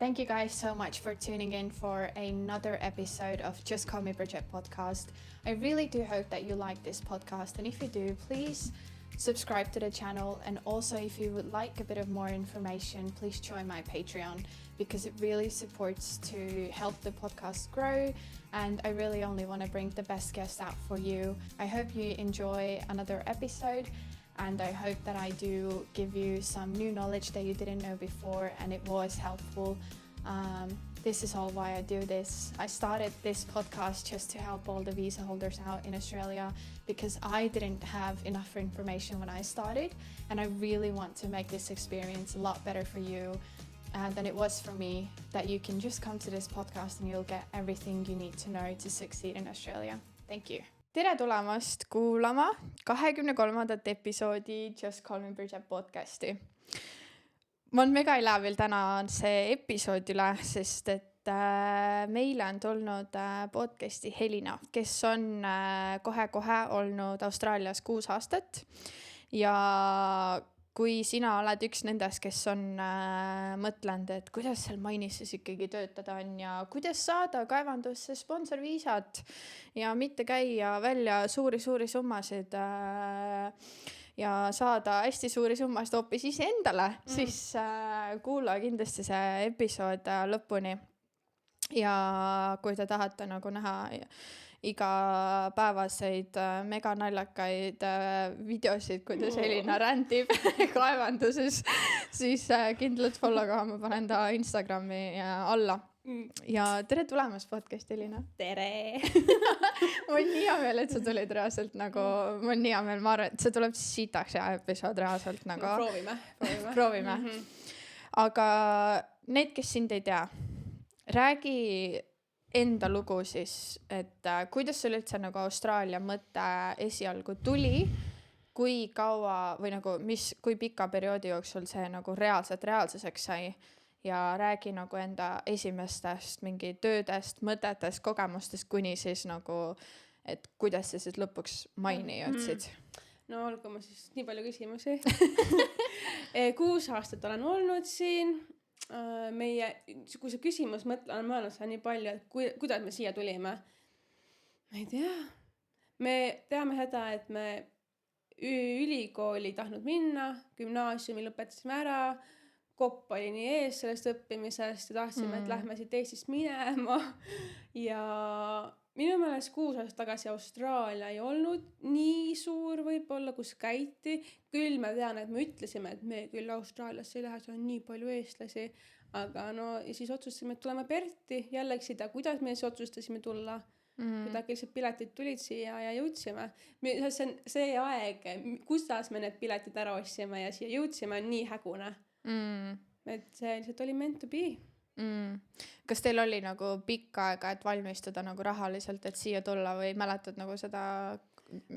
Thank you guys so much for tuning in for another episode of Just Call Me Bridget podcast. I really do hope that you like this podcast, and if you do, please subscribe to the channel, and also if you would like a bit of more information, please join my Patreon because it really supports to help the podcast grow, and I really only want to bring the best guests out for you. I hope you enjoy another episode, and I hope that I do give you some new knowledge that you didn't know before and it was helpful. This is all why I do this. I started this podcast just to help all the visa holders out in Australia because I didn't have enough information when I started, and I really want to make this experience a lot better for you than it was for me, that you can just come to this podcast and you'll get everything you need to know to succeed in Australia. Thank you. Tere tulemast kuulama 23. episoodi Just Call Me Bridget podcasti. Ma olen mega elevil täna see episood üle, sest et meile on tulnud podcasti Helina, kes on kohe olnud Austraalias 6 aastat. Ja kui sina oled üks nendest, kes on mõtlenud, et kuidas seal Mainisses ikkagi töötada on ja kuidas saada kaevandusse sponsorviisat ja mitte käia välja suuri summasid ja saada hästi suuri summasid hoopis iseendale, siis kuula kindlasti see episood lõpuni. Ja kui te tahate nagu näha igapäevaseid mega naljakaid videosid, kuidas Helina rändib kaevanduses, siis kindlalt follow ka, ma panen ta Instagrami alla. Ja tere tulemast podcast, Helina. Tere! Ma on nii hea meel, et sa tulid reaalselt nagu, ma on nii hea meel, ma arvan, et see tuleb sitaks hea episood reaalselt nagu. No, proovime. Aga need, kes sind ei tea, räägi enda lugu siis, et kuidas sul üldse nagu Austraalia mõte esialgu tuli, kui kaua või nagu kui pika perioodi jooksul see nagu reaalsuseks sai, ja räägi nagu enda esimestest mingi töödest, mõtetest, kogemustest kuni siis nagu, et kuidas sa siis lõpuks Maini jõudsid. No olgu ma siis nii palju küsimusi. 6 aastat olen olnud siin. Kui see küsimus mõtlen, ma olen nii palju, et kuidas me siia tulime. Ma ei tea. Me teame seda, et me ülikooli tahtnud minna, gümnaasiumi lõpetasime ära, kopp oli nii ees sellest õppimisest ja tahtsime, et lähme siit Eestist minema. Ja minu meelest 6 aastat tagasi Austraalia ei olnud nii suur võib-olla, kus käiti. Küll me tean, et me ütlesime, et me küll Austraaliasse ei lähe, see on nii palju eestlasi. Aga ja siis otsustasime, et tuleme Perti. Jällegi seda, kuidas me siis otsustasime tulla. Kuidagi lihtsalt piletid tulid siia ja jõudsime. See aeg, kuidas me need piletid ära ostsime ja siia jõudsime, on nii hägune. Et see lihtsalt oli meant to be. Kas teil oli nagu pikka aega, et valmistuda nagu rahaliselt, et siia tulla, või mäletad nagu seda,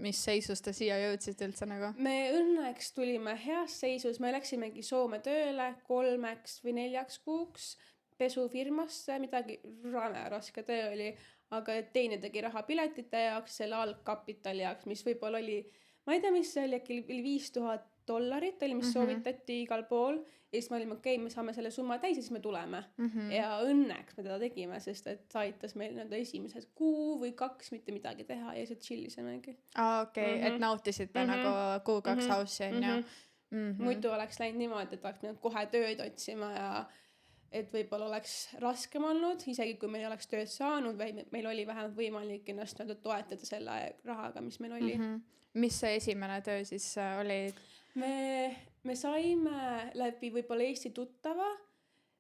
mis seisus te siia jõudsid üldse nagu? Me õnneks tulime heas seisus, me läksimegi Soome tööle 3 või 4 kuuks pesufirmasse, midagi raske töö oli, aga teine tegi raha piletite jaoks, selle algkapitali jaoks, mis võib-olla oli, ma ei tea, mis see oli, äkki $5,000 oli, mis soovitati igal pool. Ja siis me olime, okei, me saame selle summa täis ja siis me tuleme. Ja õnneks me teda tegime, sest et ta aitas meil esimesed 1 või 2 mitte midagi teha ja siis chillisemegi. Okei, et nautisite nagu 1-2 haussi on ju. Muidu oleks läinud niimoodi, et oleks kohe tööd otsima ja et võib-olla oleks raskem olnud, isegi kui meil oleks tööd saanud või meil oli vähemalt võimalik ennast toetada selle rahaga, mis meil oli. Mis see esimene töö siis oli? Me saime läbi võib-olla Eesti tuttava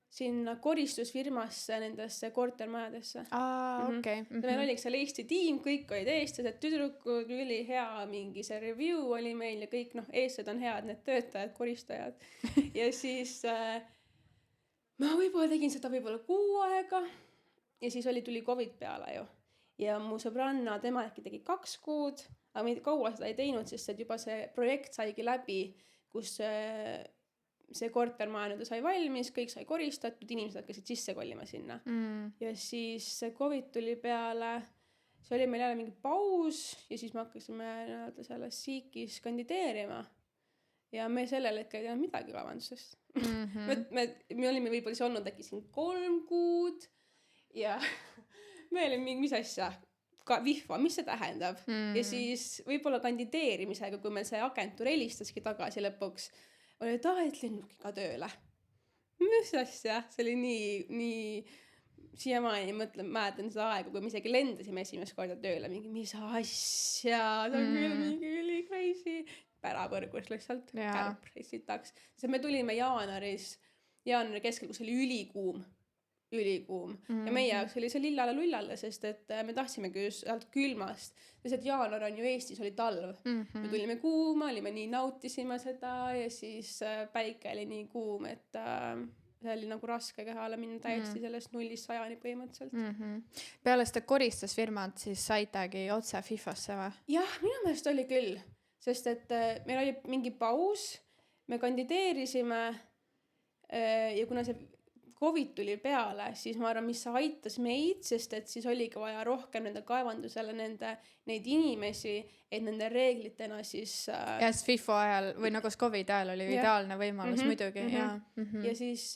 sinna koristusfirmasse nendesse kortermajadesse. Okei. Meil oli seal Eesti tiim, kõik olid eestlased, tüdrukud, üli hea mingi see review oli meil ja kõik, eestlased on head, need töötajad, koristajad. Ja siis ma võib-olla tegin seda võib-olla 6 aega ja siis tuli COVID peale ju. Ja mu sõbranna, tema äkki tegi 2 kuud, aga me kaua seda ei teinud, sest et juba see projekt saigi läbi, kus see kortermaja sai valmis, kõik sai koristatud, inimesed hakkasid sisse kollima sinna. Ja siis see COVID tuli peale, see oli meil jälle mingi paus ja siis me hakkasime selles Siikis kandideerima. Ja me sellel hetkel ei teadnud midagi kaevandusest. me olime võib-olla siis olnud äkki siin 3 kuud ja me olime mingi, mis asja, ka vihva, mis see tähendab. Ja siis võib-olla kandideerimisega, kui meil see agentuur helistaski tagasi lõpuks, oli, et et lennubki ka tööle. Mis asja, see oli nii siiamaani mäletan seda aega, kui me isegi lendasime esimest korda tööle, mingi mis asja, see on küll mingi üli crazy. Pärapõrgus lihtsalt, kärpresitaks. Sest me tulime jaanuari keskel, kus oli ülikuum. Ja meie jaoks oli see lillale-lullale, sest et me tahtsimegi just sealt külmast. Sest et jaanuar on ju Eestis, oli talv. Me tulime kuuma, nii nautisime seda ja siis päike oli nii kuum, et see oli nagu raske kehale minna täiesti sellest 0-100 põhimõtteliselt. Peale seda koristusfirmad siis saitegi otse FIFAsse või? Jah, minu meelest oli küll, sest et meil oli mingi paus, me kandideerisime ja kuna see COVID tuli peale, siis ma arvan, mis aitas meid, sest et siis oligi vaja rohkem nende kaevandusele neid inimesi, et nende reeglitena siis... Ja siis FIFA ajal või nagu COVID ajal oli ideaalne võimalus muidugi. Ja siis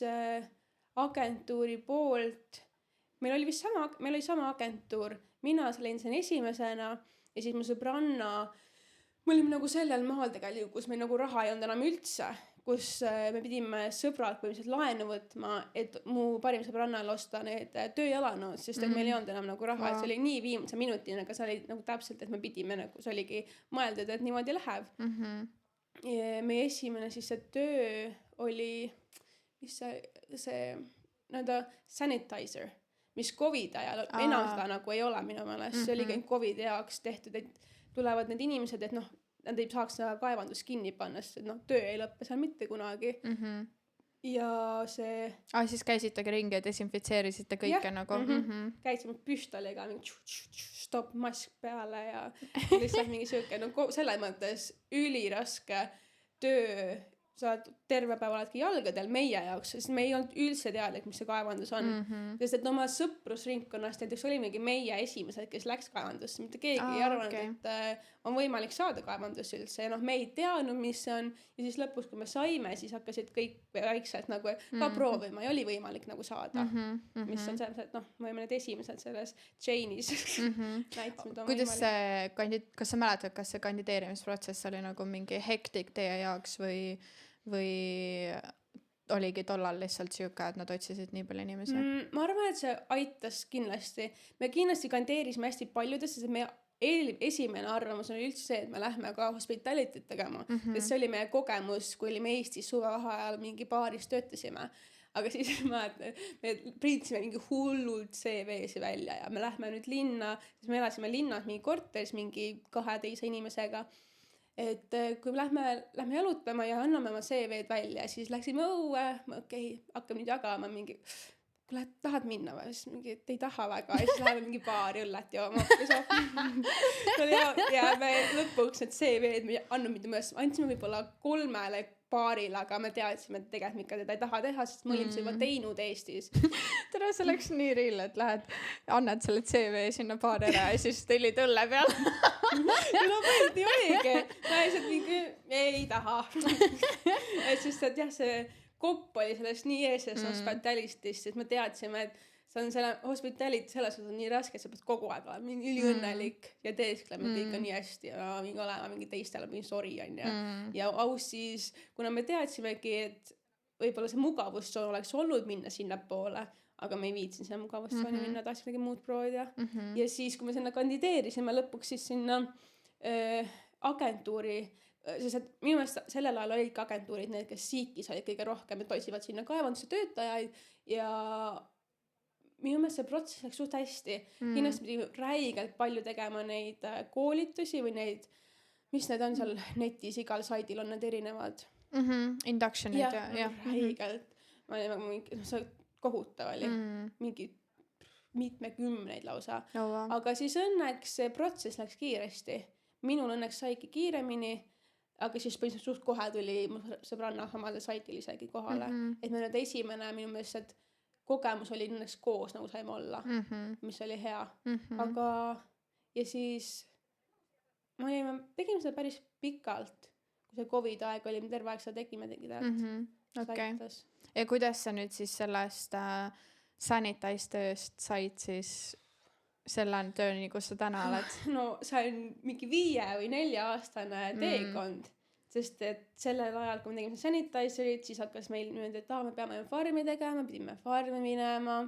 agentuuri poolt, meil oli sama agentuur, mina lendasin esimesena ja siis mu sõbranna, me olime nagu sellel maal tegelikult, kus meil nagu raha ei olnud enam üldse, kus me pidime sõbralt põhimõtteliselt laenu võtma, et mu parim sõbrannal osta need tööjalanud, sest et meil ei olnud enam nagu raha, et see oli nii viimase minutini, aga see oli nagu täpselt, et me pidime nagu, see oligi mõeldud, et niimoodi läheb. Ja meie esimene siis see töö oli, mis see sanitizer, mis COVID ajal, enam seda nagu ei ole minu meelest, see oli kõik COVID jaoks tehtud, et tulevad need inimesed, et nad ei saaks seda kaevandust kinni panna, sest töö ei lõppe seal mitte kunagi. Ja see... siis käisitegi ringi ja desinfitseerisite kõike nagu? Käisime püstoliga, stop mask peale ja lihtsalt mingi sööke. Selles mõttes üliraske töö, sa terve päeva oledki jalgadel meie jaoks, sest me ei olnud üldse teadlik, mis see kaevandus on. Sest et oma sõprusringkonnast näiteks olimegi meie esimesed, kes läks kaevandusse. Mitte keegi ei arvanud, et on võimalik saada kaevandus üldse. Ja me ei teadnud, mis see on. Ja siis lõpus, kui me saime, siis hakkasid kõik väikselt nagu ka proovima ja oli võimalik nagu saada. Mis on selles, et me olime need esimesed selles chainis. Kuidas see, kas sa mäletad, kas see kandideerimisprotsess oli nagu mingi hektik teie jaoks või oligi tollal lihtsalt siuke, et nad otsisid nii palju inimesi? Ma arvan, et see aitas kindlasti. Me kindlasti kandideerisime hästi paljudest, sest me esimene arvamus oli üldse see, et me lähme ka hospitality't tegema. Sest see oli meie kogemus, kui olime Eestis suvevaheajal mingi baaris töötasime. Aga siis me printsime mingi hullult CV-si välja ja me lähme nüüd linna, siis me elasime linnas mingi korteris mingi 2 teise inimesega. Et kui lähme jalutama ja anname oma CV-d välja, siis läksime õue, hakkame nüüd jagama mingi, kui tahad minna või, siis mingi, et ei taha väga, ja siis läheme mingi baari õllet jooma. Ja me lõpuks need CV-d me andsime võib-olla 3 baarile, aga me teadsime, et tegelikult ikka teda ei taha teha, sest me olime juba teinud Eestis. Tere, see läks nii riil, et lähed, annad selle CV sinna baari ära ja siis tellid õlle peal. Põhimõtteliselt oligi. Ma lihtsalt mingi, ei taha. Et siis, et jah, see kopp oli sellest nii ees sellest hospitalitist, sest me teadsime, et see on selle hospitality selles osas nii raske, et sa pead kogu aeg olema mingi üliõnnelik ja teesklema kõik on nii hästi ja mingi olema mingi teistele mingi sorry on ja aus siis, kuna me teadsimegi, et võib-olla see mugavustsoon oleks olnud minna sinna poole, aga me ei viitsin sinna mugavustsooni minna, tahtsin midagi muud proovida. Ja siis, kui me sinna kandideerisime lõpuks siis sinna agentuuri, sest et minu meelest sellel ajal olid ka agentuurid need, kes siikis olid kõige rohkem, et otsivad sinna kaevanduse töötajaid ja minu meelest see protsess läks suht hästi. Kindlasti pidi räigelt palju tegema neid koolitusi või neid, mis need on seal netis, igal saidil on need erinevad. Inductionid ja. Räigelt. Ma olin mingi, see kohutav oli. Mingi mitmekümneid lausa. Aga siis õnneks see protsess läks kiiresti. Minul õnneks saigi kiiremini, aga siis põhimõtteliselt suht kohe tuli mu sõbranna samadel saitil isegi kohale. Et me nüüd esimene minu meelest, et kogemus oli õnneks koos, nagu saime olla, mis oli hea. Aga ja siis tegime seda päris pikalt, kui see COVID aeg oli, me terve aeg seda tegime. Okei. aitas. Ja kuidas sa nüüd siis sellest sanitize tööst said siis selle tööni, kus sa täna oled? No see on mingi 5 või 4-aastane teekond, sest et sellel ajal, kui me tegime sanitizerit, siis hakkas meil niimoodi, et me peame farmi tegema, pidime farmi minema.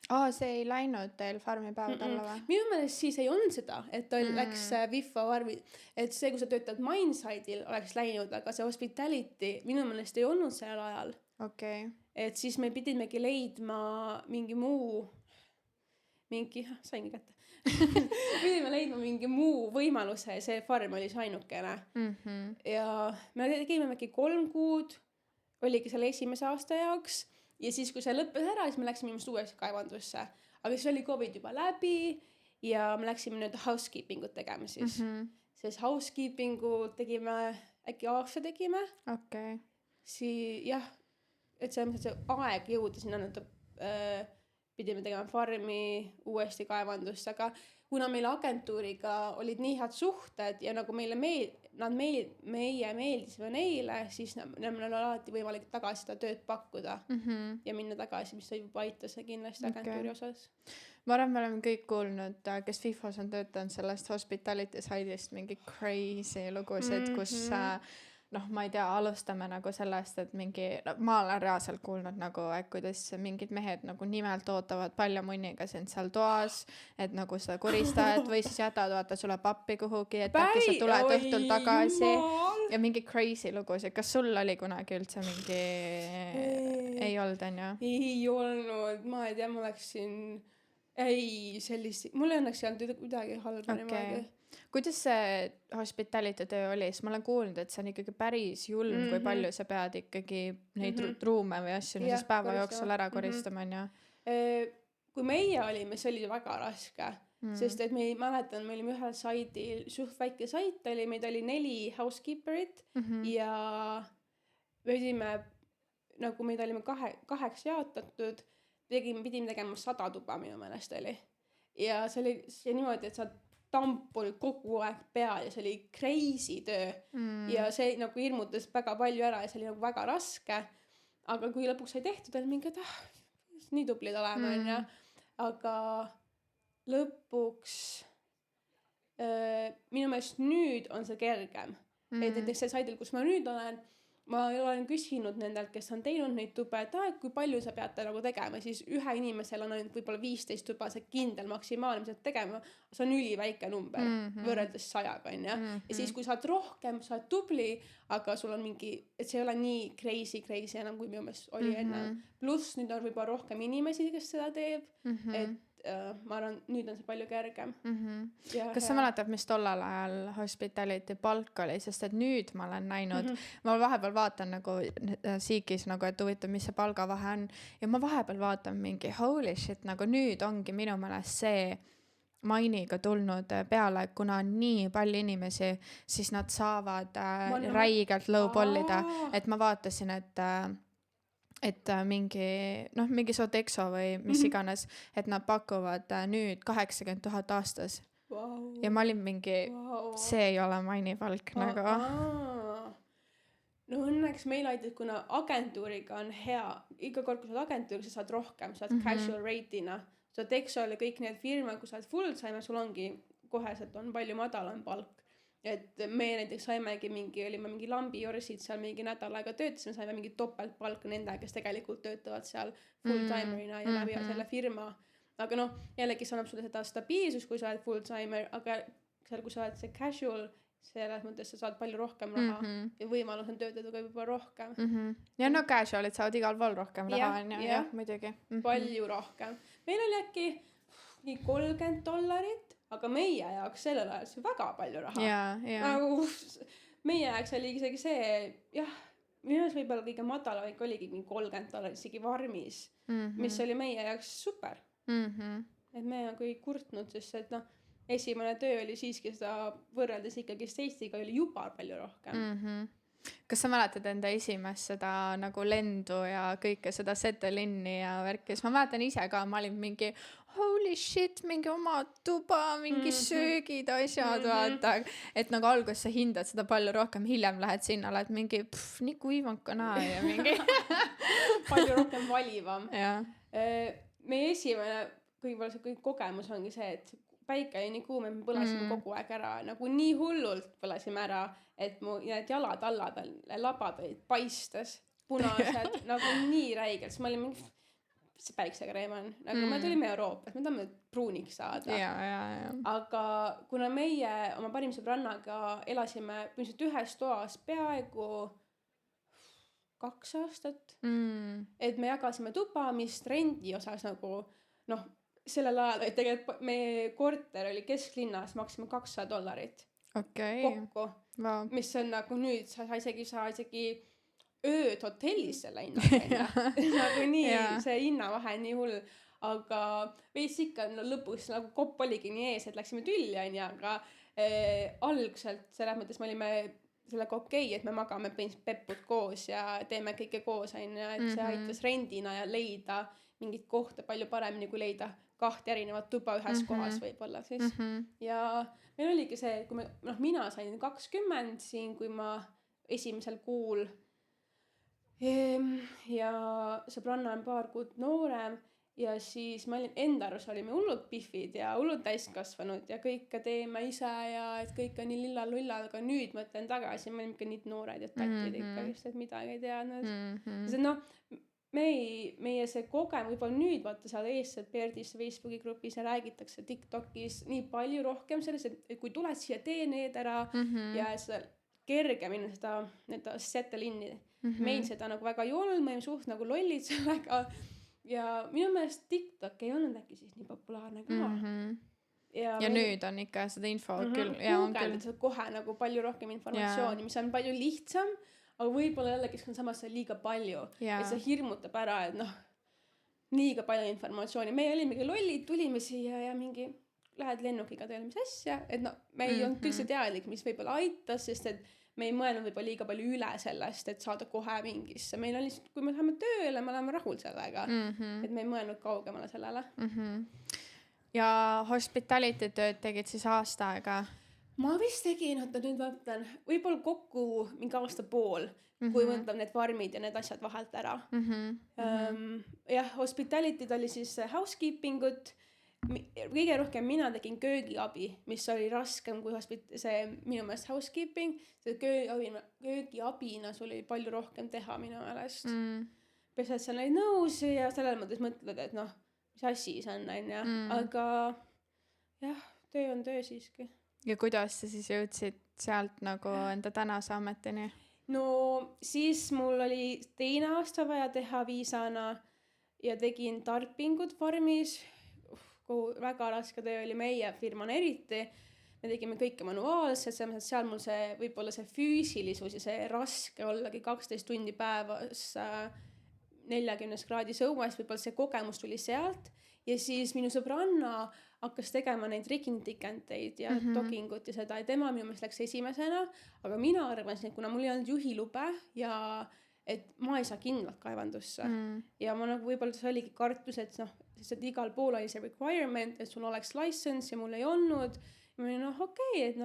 See ei läinud teil farmi päevad alla või? Minu meelest siis ei olnud seda, et läks Viffa farmi, et see, kui sa töötad Mindside'il, oleks läinud, aga see Hospitality minu meelest ei olnud sellel ajal. Okei. Et siis me pidimegi leidma mingi muu, saingi kätte. Pidime leidma mingi muu võimaluse, see farm oli see ainukene. Ja me tegimegi 3 kuud, oligi selle esimese aasta jaoks. Ja siis, kui see lõppes ära, siis me läksime ilmselt uuesti kaevandusse. Aga siis oli COVID juba läbi ja me läksime nüüd housekeepingut tegema siis. Siis housekeepingu tegime, äkki aasta tegime. Okei. Jah, et see aeg jõudi sinna, pidime tegema farmi uuesti kaevandusse, aga kuna meil agentuuriga olid nii head suhted ja nagu meie meeldisime neile, siis neil oli alati võimalik tagasi seda tööd pakkuda ja minna tagasi, mis juba aitas kindlasti agentuuri osas. Ma arvan, me oleme kõik kuulnud, kes FIFOs on töötanud sellest hospitality side'ist mingi crazy lugusid, kus ma ei tea, alustame nagu sellest, et ma olen reaalselt kuulnud nagu, et kuidas mingid mehed nagu nimelt ootavad paljamunniga sind seal toas, et nagu seda koristajat või siis jätad vaata sulle pappi kuhugi, et äkki sa tuled õhtul tagasi ja mingi crazy lugusid. Kas sul oli kunagi üldse mingi ei olnud, on ju? Ei olnud, ma ei tea, ma läksin mul õnneks ei olnud kuidagi halba niimoodi. Kuidas see hospitality töö oli? Siis ma olen kuulnud, et see on ikkagi päris julm, kui palju sa pead ikkagi neid ruume või asju siis päeva jooksul ära koristama, on ju? Kui meie olime, see oli väga raske, sest et me mäletan, me olime ühel saidil, suht väike sait oli, meid oli 4 housekeeperit ja me pidime, nagu meid olime 8 jaotatud, pidime tegema 100 tuba minu meelest oli. Ja see oli niimoodi, et sa tamp oli kogu aeg peal ja see oli crazy töö ja see nagu hirmutas väga palju ära ja see oli nagu väga raske, aga kui lõpuks sai tehtud, oli mingi, et nii tublid olema on ja, aga lõpuks minu meelest nüüd on see kergem, et näiteks see saidil, kus ma nüüd olen, ma olen küsinud nendelt, kes on teinud neid tube, et kui palju sa peate nagu tegema, siis ühe inimesel on ainult võib-olla 15 tuba, see kindel maksimaalne, mis saad tegema, see on üliväike number võrreldes 100-ga, on ja. Ja siis, kui saad rohkem, saad tubli, aga sul on mingi, et see ei ole nii crazy enam, kui minu meelest oli enne. Pluss nüüd on võib-olla rohkem inimesi, kes seda teeb, et ma arvan, nüüd on see palju kergem. Kas sa mäletad, mis tollal ajal hospitality palk oli, sest et nüüd ma olen näinud, ma vahepeal vaatan nagu Seekis, nagu, et huvitav, mis see palgavahe on ja ma vahepeal vaatan mingi holy shit, nagu nüüd ongi minu meelest see mainiga tulnud peale, kuna on nii palju inimesi, siis nad saavad räigelt lowballida, et ma vaatasin, et mingi Sodexo või mis iganes, et nad pakuvad nüüd 80 000 aastas. Ja ma olin mingi, see ei ole mainipalk nagu. No õnneks meil aitab, kuna agentuuriga on hea, iga kord, kui sa oled agentuuriga, sa saad rohkem, sa oled casual rate'ina. Sodexo ja kõik need firma, kui sa oled full-time, sul ongi koheselt on palju madalam palk. Et me näiteks saimegi olime mingi lambijorsid seal mingi nädal aega töötasime, saime mingi topeltpalk nende, kes tegelikult töötavad seal full-timerina ja läbi selle firma. Aga jällegi see annab sulle seda stabiilsust, kui sa oled full-timer, aga seal, kui sa oled see casual, selles mõttes sa saad palju rohkem raha ja võimalus on töötada ka juba rohkem. Ja casualid saavad igal pool rohkem raha, on ju, jah, muidugi. Palju rohkem. Meil oli äkki $30, aga meie jaoks sellel ajal see väga palju raha. Nagu meie jaoks oli isegi see, minu jaoks võib-olla kõige madalam oligi $30 isegi varmis, mis oli meie jaoks super. Et me nagu ei kurtnud, sest et esimene töö oli siiski seda võrreldes ikkagi Eestiga oli juba palju rohkem. Kas sa mäletad enda esimest seda nagu lendu ja kõike seda Setelinni ja värki? Siis ma mäletan ise ka, ma olin mingi holy shit, mingi oma tuba, mingi söögid, asjad, vaata. Et nagu alguses sa hindad seda palju rohkem, hiljem lähed sinna, oled mingi nii kuivankana ja mingi palju rohkem valivam. ja. Meie esimene võib-olla see kõik kogemus ongi see, et päike oli nii kuum, et me põlasime kogu aeg ära, nagu nii hullult põlasime ära, et mu need jalad alla peal, labad olid paistes, punased, nagu nii räigelt, siis ma olin mingi, see päiksekreem on, nagu me tulime Euroopas, me tahame pruuniks saada. Ja. Aga kuna meie oma parim sõbrannaga elasime põhimõtteliselt ühes toas peaaegu 2 aastat, et me jagasime tuba, mis rendi osas nagu, noh, sellel ajal oli tegelikult meie korter oli kesklinnas, maksime $200 kokku, Wow. mis on nagu nüüd sa isegi ööd hotellis selle hinnaga nagu nii see hinnavahe nii hull, aga veits ikka lõpus nagu kopp oligi nii ees, et läksime tülli aga algselt selles mõttes me olime sellega okei, et me magame peppud koos ja teeme kõike koos et see aitas rendina ja leida mingit kohta palju paremini kui leida 2 erinevat tuba ühes kohas võib-olla siis. Ja meil oligi see, kui mina sain 20 siin, kui ma esimesel kuul ja sõbranna on paar kuud noorem ja siis ma olin enda arvus olime hullud pihvid ja hullud täiskasvanud ja kõike teeme ise ja et kõik on nii lilla-lullal, aga nüüd mõtlen tagasi, me olime ikka nii noored ja tatid ikka just, et midagi ei teadnud. See meie see kogemus, võib-olla nüüd vaata seal eestlased Perdis Facebooki grupis ja räägitakse TikTokis nii palju rohkem selles, et kui tuled siia, tee need ära ja seda kergemini seda Setelinni. Meil seda nagu väga ei olnud, me olime suht nagu lollid sellega ja minu meelest TikTok ei olnud äkki siis nii populaarne ka. Ja nüüd on ikka seda info küll. Ja on küll. Kohe nagu palju rohkem informatsiooni, mis on palju lihtsam, aga võib-olla jälle, kes on samas liiga palju, et see hirmutab ära, et liiga palju informatsiooni. Me olimegi lollid, tulime siia ja mingi lähed lennukiga tööle, mis asja, et me ei olnud küll see teadlik, mis võib-olla aitas, sest et me ei mõelnud võib-olla liiga palju üle sellest, et saada kohe mingisse. Meil on lihtsalt, kui me läheme tööle, me oleme rahul sellega, et me ei mõelnud kaugemale sellele. Ja hospitality tööd tegid siis aasta aega? Ma vist tegin, nüüd mõtlen, võib-olla kokku mingi aasta pool, kui mõtleb need farmid ja need asjad vahelt ära. Jah, hospitality oli siis housekeeping ut. Kõige rohkem mina tegin köögiabi, mis oli raskem kui see minu meelest housekeeping. See köögiabina sul oli palju rohkem teha minu meelest. Pesed sa neid nõus ja sellel mõttes mõtled, et mis asi see on, aga jah, töö on töö siiski. Ja kuidas sa siis jõudsid sealt nagu enda tänase ametini? No siis mul oli 2 aasta vaja teha viisana ja tegin tarpingut farmis. Väga raske töö oli meie firmana eriti. Me tegime kõike manuaalselt, seal mul see võib-olla see füüsilisus ja see raske ollagi 12 tundi päevas 40 kraadis õues, võib-olla see kogemus tuli sealt. Ja siis minu sõbranna hakkas tegema neid rigging-tikenteid ja dogingut ja seda ja tema minu meelest läks esimesena, aga mina arvasin, et kuna mul ei olnud juhilube ja et ma ei saa kindlalt kaevandusse ja ma nagu võib-olla see oligi kartus, et sest igal pool oli see requirement, et sul oleks license ja mul ei olnud ja ma olin okei, et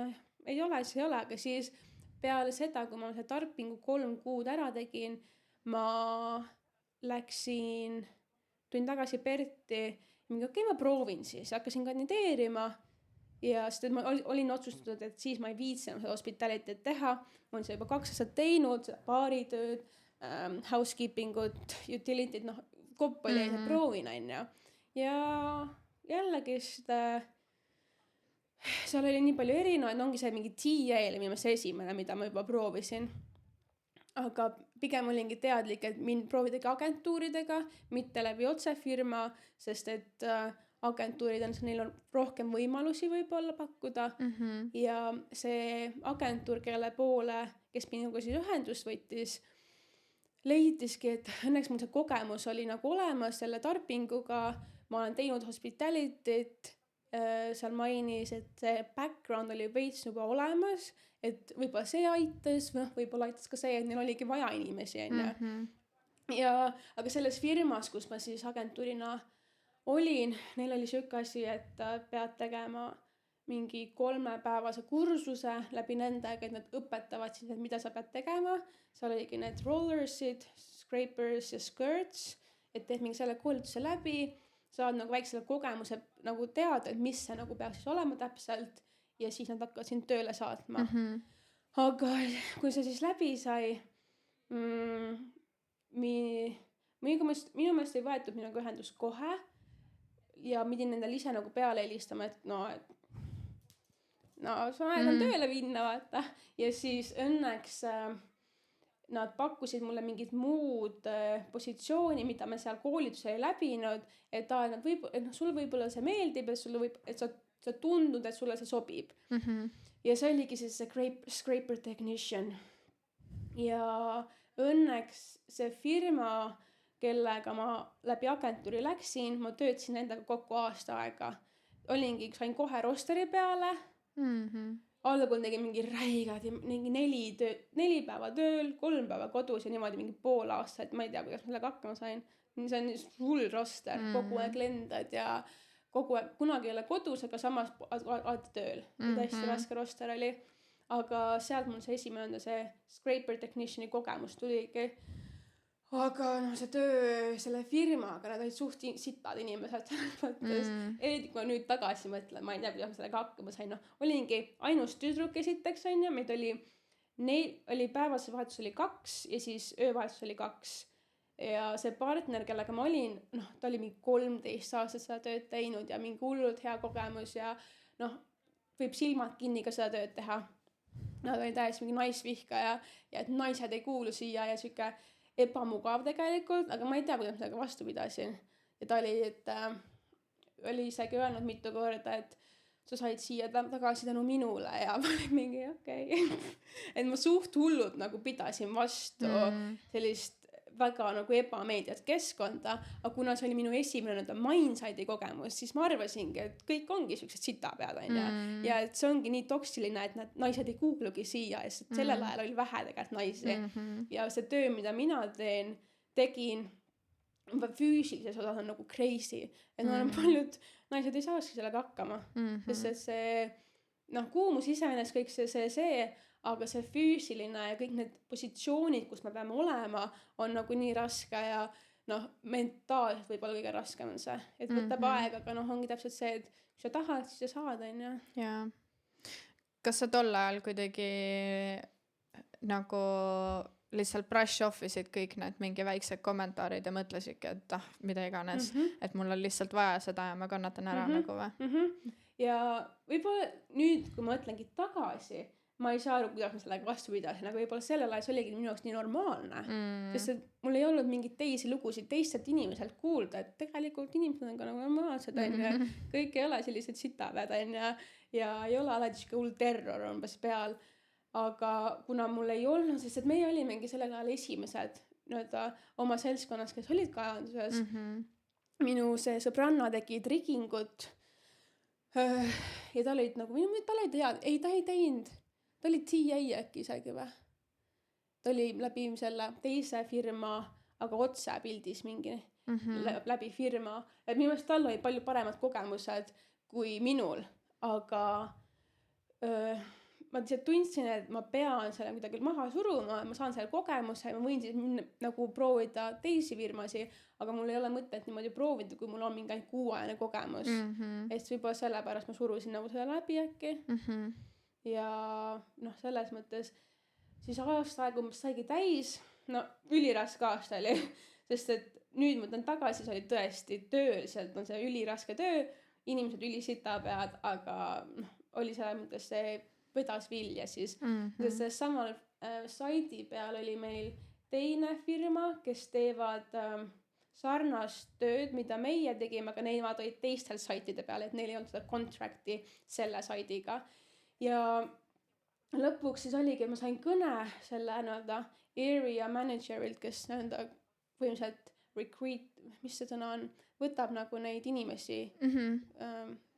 ei ole, see ei ole, aga siis peale seda, kui ma see tarpingu 3 kuud ära tegin, ma läksin tulin tagasi Perti mingi okei, ma proovin siis, hakkasin kandideerima ja sest ma olin otsustatud, et siis ma ei viitsinud seda hospitality't teha, ma olen seda juba 2 aastat teinud, baaritööd, housekeeping ut, utility'd, kopp oli see proovin ja jällegi seal oli nii palju erinevaid, ongi see mingi TA oli minu meelest esimene, mida ma juba proovisin. Aga pigem olingi teadlik, et mind proovidagi agentuuridega, mitte läbi otsefirma, sest et agentuurid neil on rohkem võimalusi võib-olla pakkuda ja see agentuur, kelle poole, kes minuga siis ühendust võttis, leidiski, et õnneks mul see kogemus oli nagu olemas selle tarpinguga, ma olen teinud hospitality't seal mainis, et see background oli veits juba olemas, et võib-olla see aitas, võib-olla aitas ka see, et neil oligi vaja inimesi, onju. Ja aga selles firmas, kus ma siis agentuurina olin, neil oli siuke asi, et pead tegema mingi 3-päevase kursuse läbi nendega, et nad õpetavad siis, et mida sa pead tegema. Seal oligi need rollersid, scrapers ja skirts, et teed mingi selle koolituse läbi, saad nagu väiksele kogemuse nagu teada, et mis see nagu peaks siis olema täpselt ja siis nad hakkavad sind tööle saatma. Aga kui see siis läbi sai, minu meelest ei võetud minuga ühendust kohe ja pidin nendele ise nagu peale helistama, et see aeg on tööle minna, vaata. Ja siis õnneks nad pakkusid mulle mingit muud positsiooni, mida me seal koolitusel ei läbinud, et sul võib-olla see meeldib, et sa tundud, et sulle see sobib. Ja see oligi siis see scraper technician. Ja õnneks see firma, kellega ma läbi agentuuri läksin, ma töötasin endaga kokku aasta aega. Sain kohe rosteri peale. Algul tegin mingi räigad ja mingi 4 päeva tööl, 3 päeva kodus ja niimoodi mingi pool aastat. Ma ei tea, kuidas ma sellega hakkama sain. See on full roster, kogu aeg lendad ja kogu aeg, kunagi ei ole kodus, aga samas alati tööl. Täiesti raske roster oli. Aga sealt mul see esimene see scraper techniciani kogemus tuligi. Aga see töö selle firmaga, nad olid suht sitad inimesed. Eriti kui ma nüüd tagasi mõtlen, ma ei tea, kuidas ma sellega hakkama sain. Olingi ainus tüdruk esiteks, onju. Meid oli päevase vahetus oli 2 ja siis öövahetus oli 2. Ja see partner, kellega ma olin, ta oli mingi 13 aastat seda tööd teinud ja mingi hullult hea kogemus ja võib silmad kinni ka seda tööd teha. Nad olid täiesti mingi naisvihkaja ja et naised ei kuulu siia ja siuke ebamugav tegelikult, aga ma ei tea, kuidas ma sellega vastu pidasin. Ja ta oli isegi öelnud mitu korda, et sa said siia tagasi tänu minule ja ma olin mingi okei. Et ma suht hullult nagu pidasin vastu sellist väga nagu ebameeldivat keskkonda, aga kuna see oli minu esimene Mindside'i kogemus, siis ma arvasingi, et kõik ongi siuksed sitapead, ja et see ongi nii toksiline, et need naised ei kuulugi siia, sest sellel ajal oli vähe tegelikult naisi. Ja see töö, mida mina tegin, füüsilises osas on nagu crazy, et paljud naised ei saakski sellega hakkama, sest see kuumus iseenesest kõik see, aga see füüsiline ja kõik need positsioonid, kus me peame olema, on nagu nii raske ja mentaalselt võib-olla kõige raskem on see, et võtab aega, aga ongi täpselt see, et kui sa tahad, siis sa saad, onju. Jaa. Kas sa tol ajal kuidagi nagu lihtsalt brush off isid kõik need mingi väiksed kommentaarid ja mõtlesidki, et mida iganes, et mul on lihtsalt vaja seda ja ma kannatan ära nagu või? Ja võib-olla nüüd, kui ma mõtlengi tagasi, ma ei saa aru, kuidas ma sellega vastu pidasin, aga võib-olla sellel ajal see oligi minu jaoks nii normaalne, sest mul ei olnud mingit teisi lugusid teistelt inimeselt kuulda, et tegelikult inimesed on ka nagu normaalsed, kõik ei ole sellised sitapäed, ja ei ole alati siuke hull terror umbes peal, aga kuna mul ei olnud, sest et meie olimegi sellel ajal esimesed oma seltskonnas, kes olid kaevanduses, minu see sõbranna tegi trigingut ja ta olid nagu, ta ei teinud, ta oli TA äkki isegi või? Ta oli läbi selle teise firma, aga otse pildis mingi läbi firma. Et minu meelest tal oli palju paremad kogemused kui minul, aga ma lihtsalt tundsin, et ma pean selle kuidagi maha suruma, ma saan selle kogemuse, ma võin siis nagu proovida teisi firmasi, aga mul ei ole mõtet niimoodi proovida, kui mul on mingi 6-ajane kogemus. Et võib-olla sellepärast ma surusin nagu selle läbi äkki. Ja selles mõttes siis aasta aega umbes saigi täis, üliraske aasta oli, sest et nüüd mõtlen tagasi, see oli tõesti tööliselt, on see üliraske töö, inimesed ülisita pead, aga oli selles mõttes see vedas vilja siis, sest samal saidi peal oli meil teine firma, kes teevad sarnast tööd, mida meie tegime, aga nemad olid teistel saitide peal, et neil ei olnud seda contracti selle saidiga. Ja lõpuks siis oligi, et ma sain kõne selle area managerilt, kes põhimõtteliselt mis see sõna on, võtab nagu neid inimesi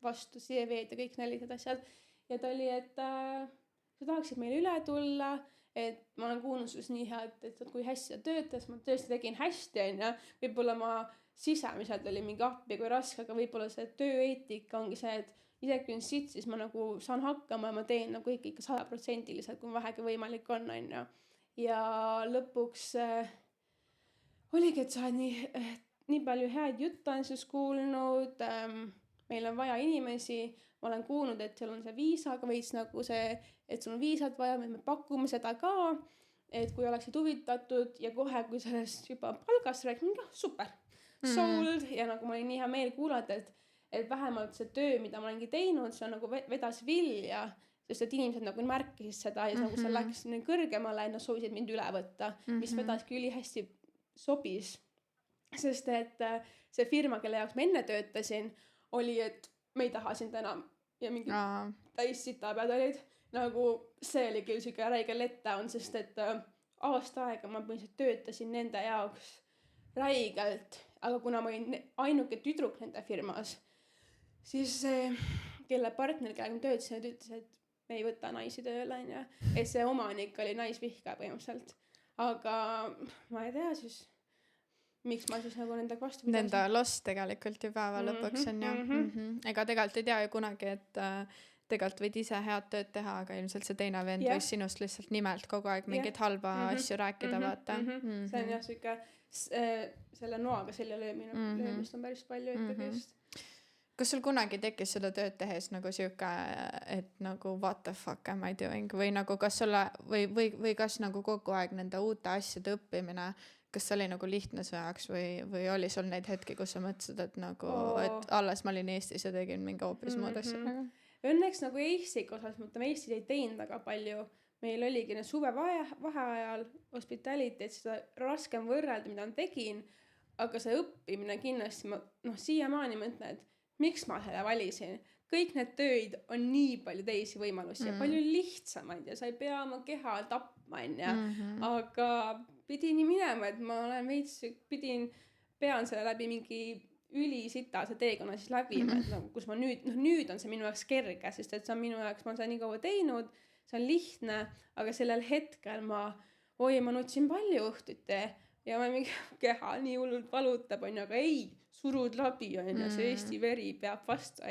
vastu, CV-d ja kõik sellised asjad. Ja ta oli, et sa tahaksid meile üle tulla, et ma olen kuulnud sinust nii head, et kui hästi sa töötas, ma tõesti tegin hästi, onju. Võib-olla ma sisemiselt oli mingi appi kui raske, aga võib-olla see tööeetika ongi see, et isegi kui on sitt, siis ma nagu saan hakkama ja ma teen nagu ikka 100%, kui vähegi võimalik on, onju. Ja lõpuks oligi, et sa oled nii palju head juttu on sinust kuulnud, meil on vaja inimesi, ma olen kuulnud, et seal on see viisaga veits nagu see, et sul on viisat vaja, me pakume seda ka, et kui oleksid huvitatud ja kohe, kui sellest juba palgast räägin, super, sold ja nagu ma olin nii hea meel kuulata, et vähemalt see töö, mida ma olengi teinud, see on nagu vedas vilja, sest et inimesed nagu märkisid seda ja nagu see läks kõrgemale ja nad soovisid mind üle võtta, mis vedaski ülihästi sobis. Sest et see firma, kelle jaoks ma enne töötasin, oli, et me ei taha sind enam ja mingi täis sitapead olid. Nagu see oli küll siuke räige letdown, sest et aasta aega ma põhimõtteliselt töötasin nende jaoks räigelt, aga kuna ma olin ainuke tüdruk nende firmas, siis kelle partner, kellega ma töötasin, ütles, et me ei võta naisi tööle, onju. Et see omanik oli naisvihka põhimõtteliselt. Aga ma ei tea siis, miks ma siis nagu nendega vastu pidasin. Nende lost tegelikult ju päeva lõpuks on ju. Ega tegelikult ei tea ju kunagi, et tegelikult võid ise head tööd teha, aga ilmselt see teine vend võis sinust lihtsalt nimelt kogu aeg mingit halba asju rääkida, vaata. See on jah siuke, selle noaga selja löömist on päris palju ikkagi just. Kas sul kunagi tekkis seda tööd tehes nagu siuke, et nagu what the fuck am I doing või nagu kas sulle või kas nagu kogu aeg nende uute asjade õppimine, kas see oli nagu lihtne su jaoks või oli sul neid hetki, kus sa mõtlesid, et nagu, et alles ma olin Eestis ja tegin mingi hoopis muud asja nagu? Õnneks nagu Eesti osas, mõtleme, Eestis ei teinud väga palju. Meil oligi need suve vaheajal hospitality, et seda raskem võrrelda, mida ma tegin, aga see õppimine kindlasti, siiamaani mõtlen, et miks ma selle valisin. Kõik need tööid on nii palju teisi võimalusi ja palju lihtsamaid ja sa ei pea oma keha tapma, aga pidin nii minema, et ma olen pean selle läbi mingi ülisita see teekonna siis läbi, kus ma nüüd on see minu jaoks kerge, sest et see on minu jaoks, ma olen seda nii kaua teinud, see on lihtne, aga sellel hetkel ma nutsin palju õhtute ja ma mingi keha nii hullult valutab, aga ei, surud läbi, see Eesti veri peab vastu,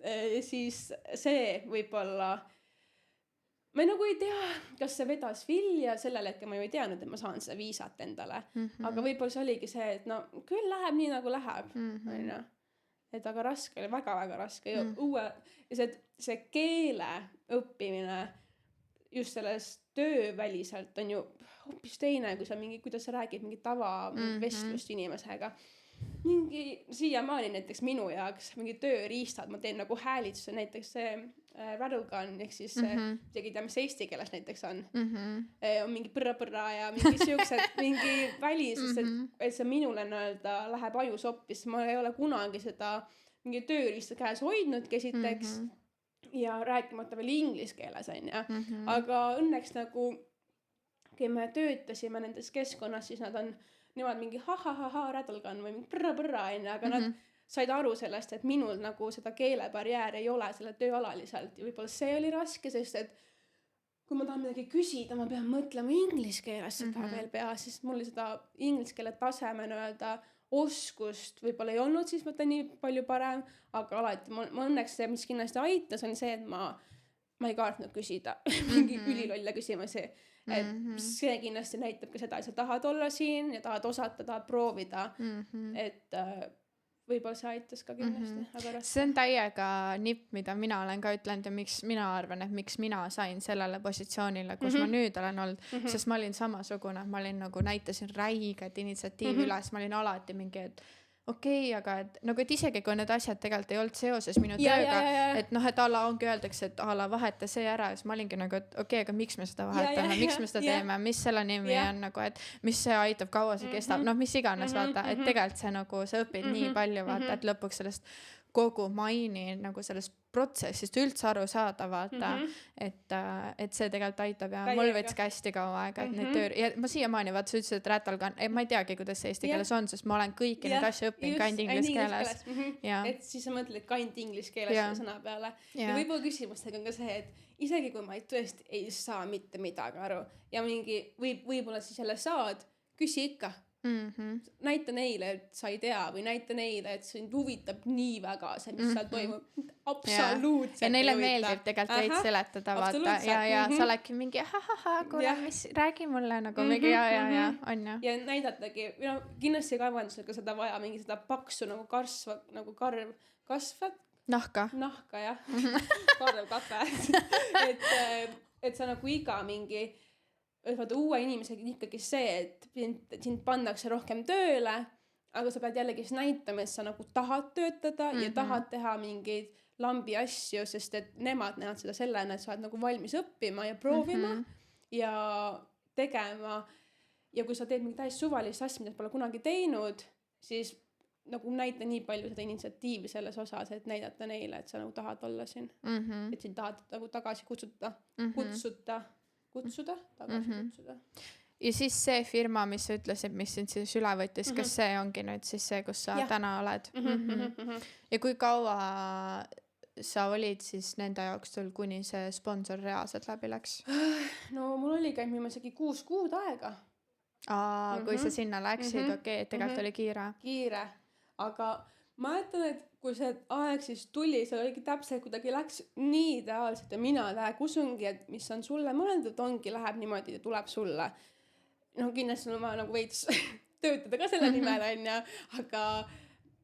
et siis see võib-olla ma nagu ei tea, kas see vedas vilja, sellel hetkel ma ju ei teadnud, et ma saan seda viisat endale. Aga võib-olla see oligi see, et küll läheb nii nagu läheb. Et aga raske oli, väga-väga raske. Ja see keele õppimine just sellest tööväliselt on ju hoopis teine, kui sa kuidas sa räägid mingi tava vestlust inimesega. Mingi siiamaani näiteks minu jaoks mingi tööriistad, ma teen nagu häälitsuse, näiteks see rattlegun, ehk siis isegi tea, mis eesti keeles näiteks on. On mingi põrra ja mingi siuksed, mingi välisest, et see minule läheb aju soppis. Ma ei ole kunagi seda mingi tööriista käes hoidnud esiteks ja rääkimata veel inglise keeles on ja. Aga õnneks nagu, kui me töötasime nendes keskkonnas, siis nemad mingi rattlegun või mingi põrra, aga nad said aru sellest, et minul nagu seda keelebarjääri ei ole selle tööalaliselt ja võib-olla see oli raske, sest et kui ma tahan midagi küsida, ma pean mõtlema inglise keeles seda veel peas, siis mul seda inglise keele taseme oskust võib-olla ei olnud, siis mõtlen nii palju parem, aga alati ma õnneks see, mis kindlasti aitas, on see, et ma ei kaartnud küsida mingi ülilolle küsimusi. Et see kindlasti näitab ka seda, et sa tahad olla siin ja tahad osata, tahad proovida, et võib-olla see aitas ka kindlasti. See on täiega nipp, mida mina olen ka ütlenud ja miks mina arvan, et miks mina sain sellele positsioonile, kus ma nüüd olen olnud, sest ma olin samasugune, ma olin nagu näitasin räiget initsiatiivi üles, ma olin alati mingi, et okei, aga nagu, et isegi kui need asjad tegelikult ei olnud seoses minu tööga, et et ala ongi öeldakse, et ala vaheta see ära, siis ma olingi nagu, et okei, aga miks me seda vahetame, miks me seda teeme, mis selle nimi on nagu, et mis see aitab, kaua see kestab, mis iganes, vaata, et tegelikult see nagu, sa õpid nii palju, vaata, et lõpuks sellest kogu maini nagu sellest protsessist üldse aru saada, vaata, et see tegelikult aitab ja mul võttis ka hästi kaua aega, et neid töö, ja ma siiamaani vaata, sa ütlesid, et rätalgan, ma ei teagi, kuidas see eesti keeles on, sest ma olen kõiki neid asju õppinud ka ainult inglise keeles. Et siis sa mõtled ka ainult inglise keeles selle sõna peale. Ja võib-olla küsimustega on ka see, et isegi kui ma tõesti ei saa mitte midagi aru ja mingi võib-olla siis jälle saad, küsi ikka. Näita neile, et sa ei tea või näita neile, et sind huvitab nii väga see, mis seal toimub. Absoluutselt. Ja neile meeldib tegelikult veits seletada, vaata. Ja sa oledki mingi, kuule, mis räägi mulle nagu mingi ja, on ju. Ja näidatagi, kindlasti kaevandusega seda vaja, mingi seda paksu nagu kasvad. Nahka, jah. Karv kape. Et sa nagu iga mingi vaata uue inimesega ikkagi see, et sind pannakse rohkem tööle, aga sa pead jällegi näitama, et sa nagu tahad töötada ja tahad teha mingeid lambi asju, sest et nemad näevad seda sellena, et sa oled nagu valmis õppima ja proovima ja tegema. Ja kui sa teed mingi täis suvalist asja, mida pole kunagi teinud, siis nagu näita nii palju seda initsiatiivi selles osas, et näidata neile, et sa nagu tahad olla siin. Et sind tahad nagu tagasi kutsuda. Ja siis see firma, mis sa ütlesid, mis sind siis üle võttis, kas see ongi nüüd siis see, kus sa täna oled? Ja kui kaua sa olid siis nende jaoks sul, kuni see sponsor reaalselt läbi läks? No mul oli käinud isegi 6 kuud aega. Kui sa sinna läksid, okei, tegelikult oli kiire. Aga ma mäletan, et kui see aeg siis tuli, see oligi täpselt kuidagi läks nii ideaalselt ja mina usungi, et mis on sulle mõeldud, ongi, läheb niimoodi ja tuleb sulle. No kindlasti on vaja nagu veits töötada ka selle nimel, aga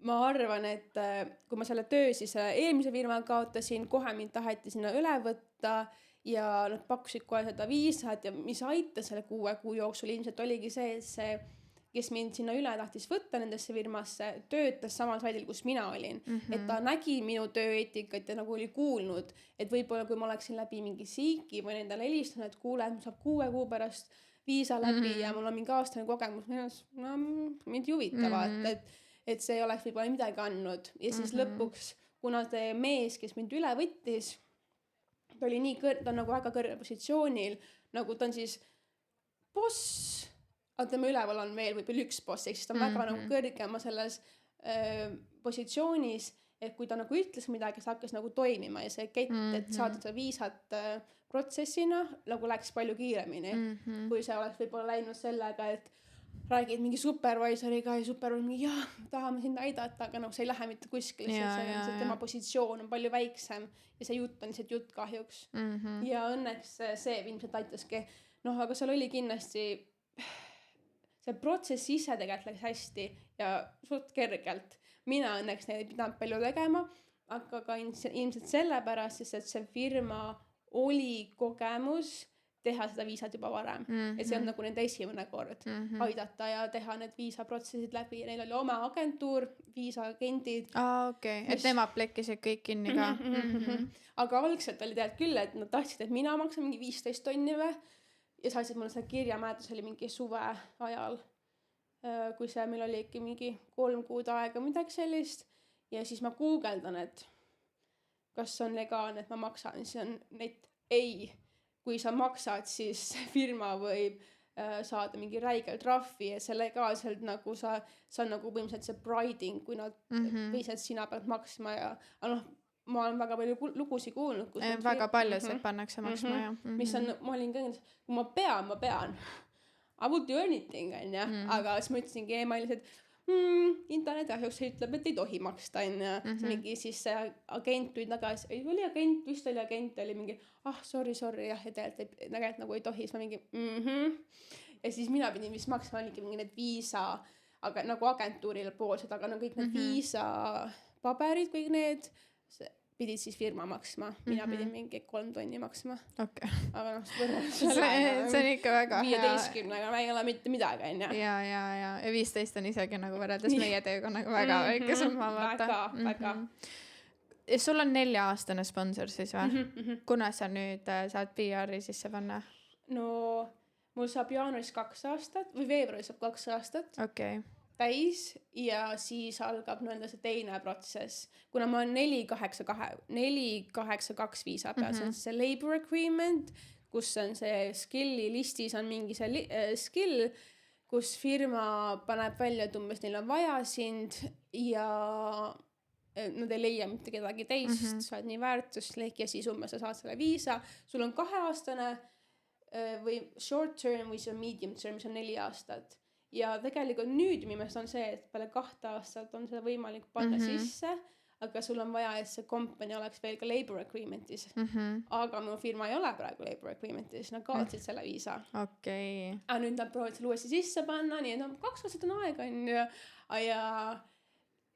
ma arvan, et kui ma selle töö siis eelmise firma kaotasin, kohe mind taheti sinna üle võtta ja nad pakkusid kohe seda viisat ja mis aitas selle 6 kuu jooksul ilmselt oligi see, et see kes mind sinna üle tahtis võtta nendesse firmasse, töötas samal saidil, kus mina olin. Et ta nägi minu tööeetikat ja nagu oli kuulnud, et võib-olla kui ma oleksin läbi mingi siiki või nendele helistanud, et kuule, et saab 6 kuu pärast viisa läbi ja mul on mingi aastane kogemus, mind ei huvita vaata, et see oleks võib-olla midagi andnud. Ja siis lõpuks, kuna see mees, kes mind üle võttis, ta oli nii ta on nagu väga kõrge positsioonil, nagu ta on siis boss, aga tema üleval on veel võib-olla üks boss, ehk siis ta on väga nagu kõrgema selles positsioonis, et kui ta nagu ütles midagi, see hakkas nagu toimima ja see kett, et saada seda viisat protsessina, nagu läks palju kiiremini, kui see oleks võib-olla läinud sellega, et räägid mingi supervisoriga ja supervisor mingi, tahame sind aidata, aga see ei lähe mitte kuskil, see tema positsioon on palju väiksem ja see jutt on lihtsalt jutt kahjuks. Ja õnneks see ilmselt aitaski, aga seal oli kindlasti see protsess ise tegelikult läks hästi ja suht kergelt. Mina õnneks neid ei pidanud palju tegema, aga ka ilmselt sellepärast, sest et see firma oli kogemus teha seda viisat juba varem. Et see on nagu nende esimene kord aidata ja teha need viisaprotsessid läbi. Neil oli oma agentuur, viisaagendid. Okei, et nemad plekkisid kõik kinni ka. Aga algselt oli tegelikult küll, et nad tahtsid, et mina maksan mingi 15 tonni või. Ja saatsid mulle seda kirjamäetus oli mingi suve ajal, kui see meil oli ikka mingi 3 kuud aega, midagi sellist. Ja siis ma guugeldan, et kas on legaalne, et ma maksan. Siis on neid ei. Kui sa maksad, siis firma võib saada mingi räigel trahvi ja see legaalselt nagu sa on nagu põhimõtteliselt see bribing, kui nad viisad sina pealt maksma ja ma olen väga palju lugusid kuulnud. Väga palju see pannakse maksma, jah. Mis on, ma olin ka, kui ma pean. I would do anything, aga siis ma ütlesingi e-mailis, et internet ahjuks ütleb, et ei tohi maksta, see mingi siis see agent tuli tagasi, oli agent, vist oli agent, oli mingi, sorry, jah, ja tegelikult nagu ei tohi, siis ma mingi, ja siis mina pidin vist maksma, oligi mingi need viisa, aga nagu agentuurile poolsed, aga no kõik need viisa paberid, kõik need pidid siis firma maksma. Mina pidin mingi 3 tonni maksma. Okay. Aga see on ikka väga 15, aga ma ei ole mitte midagi, Ja 15 on isegi nagu võrreldes meie töökonnaga väga väike summa. Väga. Ja sul on 4-aastane sponsor siis või? Kuna sa nüüd saad PR-i sisse panna? No, mul saab jaanuaris 2 aastat või veebruaris saab 2 aastat. Okei. täis ja siis algab nii-öelda see teine protsess. Kuna ma olen 482 viisa peal, see on see labor agreement, kus on see skill'i listis on mingi see skill, kus firma paneb välja, et umbes neil on vaja sind ja nad ei leia mitte kedagi teist, sa oled nii väärtuslik ja siis umbes sa saad selle viisa. Sul on 2-aastane või short term või see on medium term, mis on 4 aastat. Ja tegelikult nüüd mimest on see, et peale 2 aastat on seda võimalik panna sisse, aga sul on vaja, et see company oleks veel ka labor agreementis. Aga mu firma ei ole praegu labor agreementis, nad kaotsid selle viisa. Okei. Aga nüüd nad proovivad selle uuesti sisse panna, nii et 2 aastat on aega ja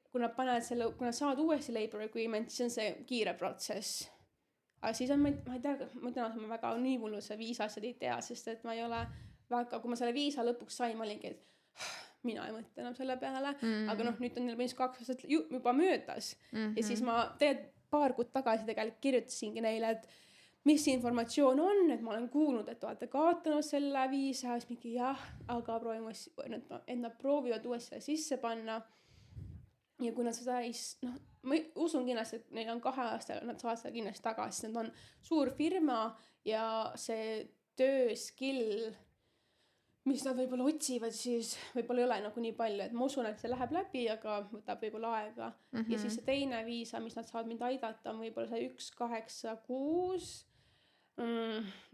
kui nad panevad selle, kui nad saavad uuesti labor agreement, siis on see kiire protsess. Aga siis on, ma ei tea, ma ütlen, et ma väga nii hullu see viisa asjad ei tea, sest et ma ei ole väga, kui ma selle viisa lõpuks sain, ma olingi, et mina ei mõtle enam selle peale, aga nüüd on neil põhimõtteliselt 2 aastat juba möödas. Ja siis ma tegelikult paar kuud tagasi tegelikult kirjutasingi neile, et mis informatsioon on, et ma olen kuulnud, et olete kaotanud selle viisa, siis mingi jah, aga proovime, et nad proovivad uuesti sisse panna. Ja kui nad seda ei, ma usun kindlasti, et neil on 2 aastal, nad saavad seda kindlasti tagasi, nad on suur firma ja see töö skill, mis nad võib-olla otsivad, siis võib-olla ei ole nagu nii palju, et ma usun, et see läheb läbi, aga võtab võib-olla aega. Ja siis see teine viisa, mis nad saavad mind aidata, on võib-olla see 186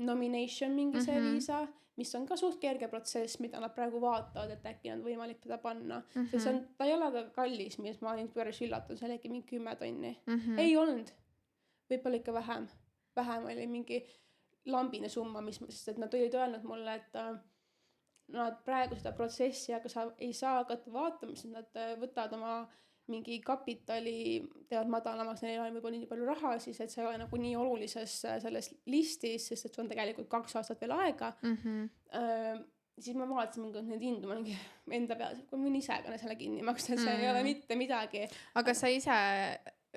nomination mingi see viisa, mis on ka suht kerge protsess, mida nad praegu vaatavad, et äkki on võimalik teda panna. See on, ta ei ole ka kallis, mis ma olin päris üllatunud, see oli äkki mingi 10 tonni. Ei olnud. Võib-olla ikka vähem. Vähem oli mingi lambine summa, sest et nad olid öelnud mulle, et nad praegu seda protsessi, aga sa ei saa hakata vaatama, sest nad võtavad oma mingi kapitali, teevad madalamaks, neil on võib-olla nii palju raha, siis et see ei ole nagu nii olulises selles listis, sest et see on tegelikult 2 aastat veel aega. Siis ma vaatasin mingi need hindu, ma mingi enda peal, kui ma ise ka selle kinni maksta, see ei ole mitte midagi. Aga sa ise,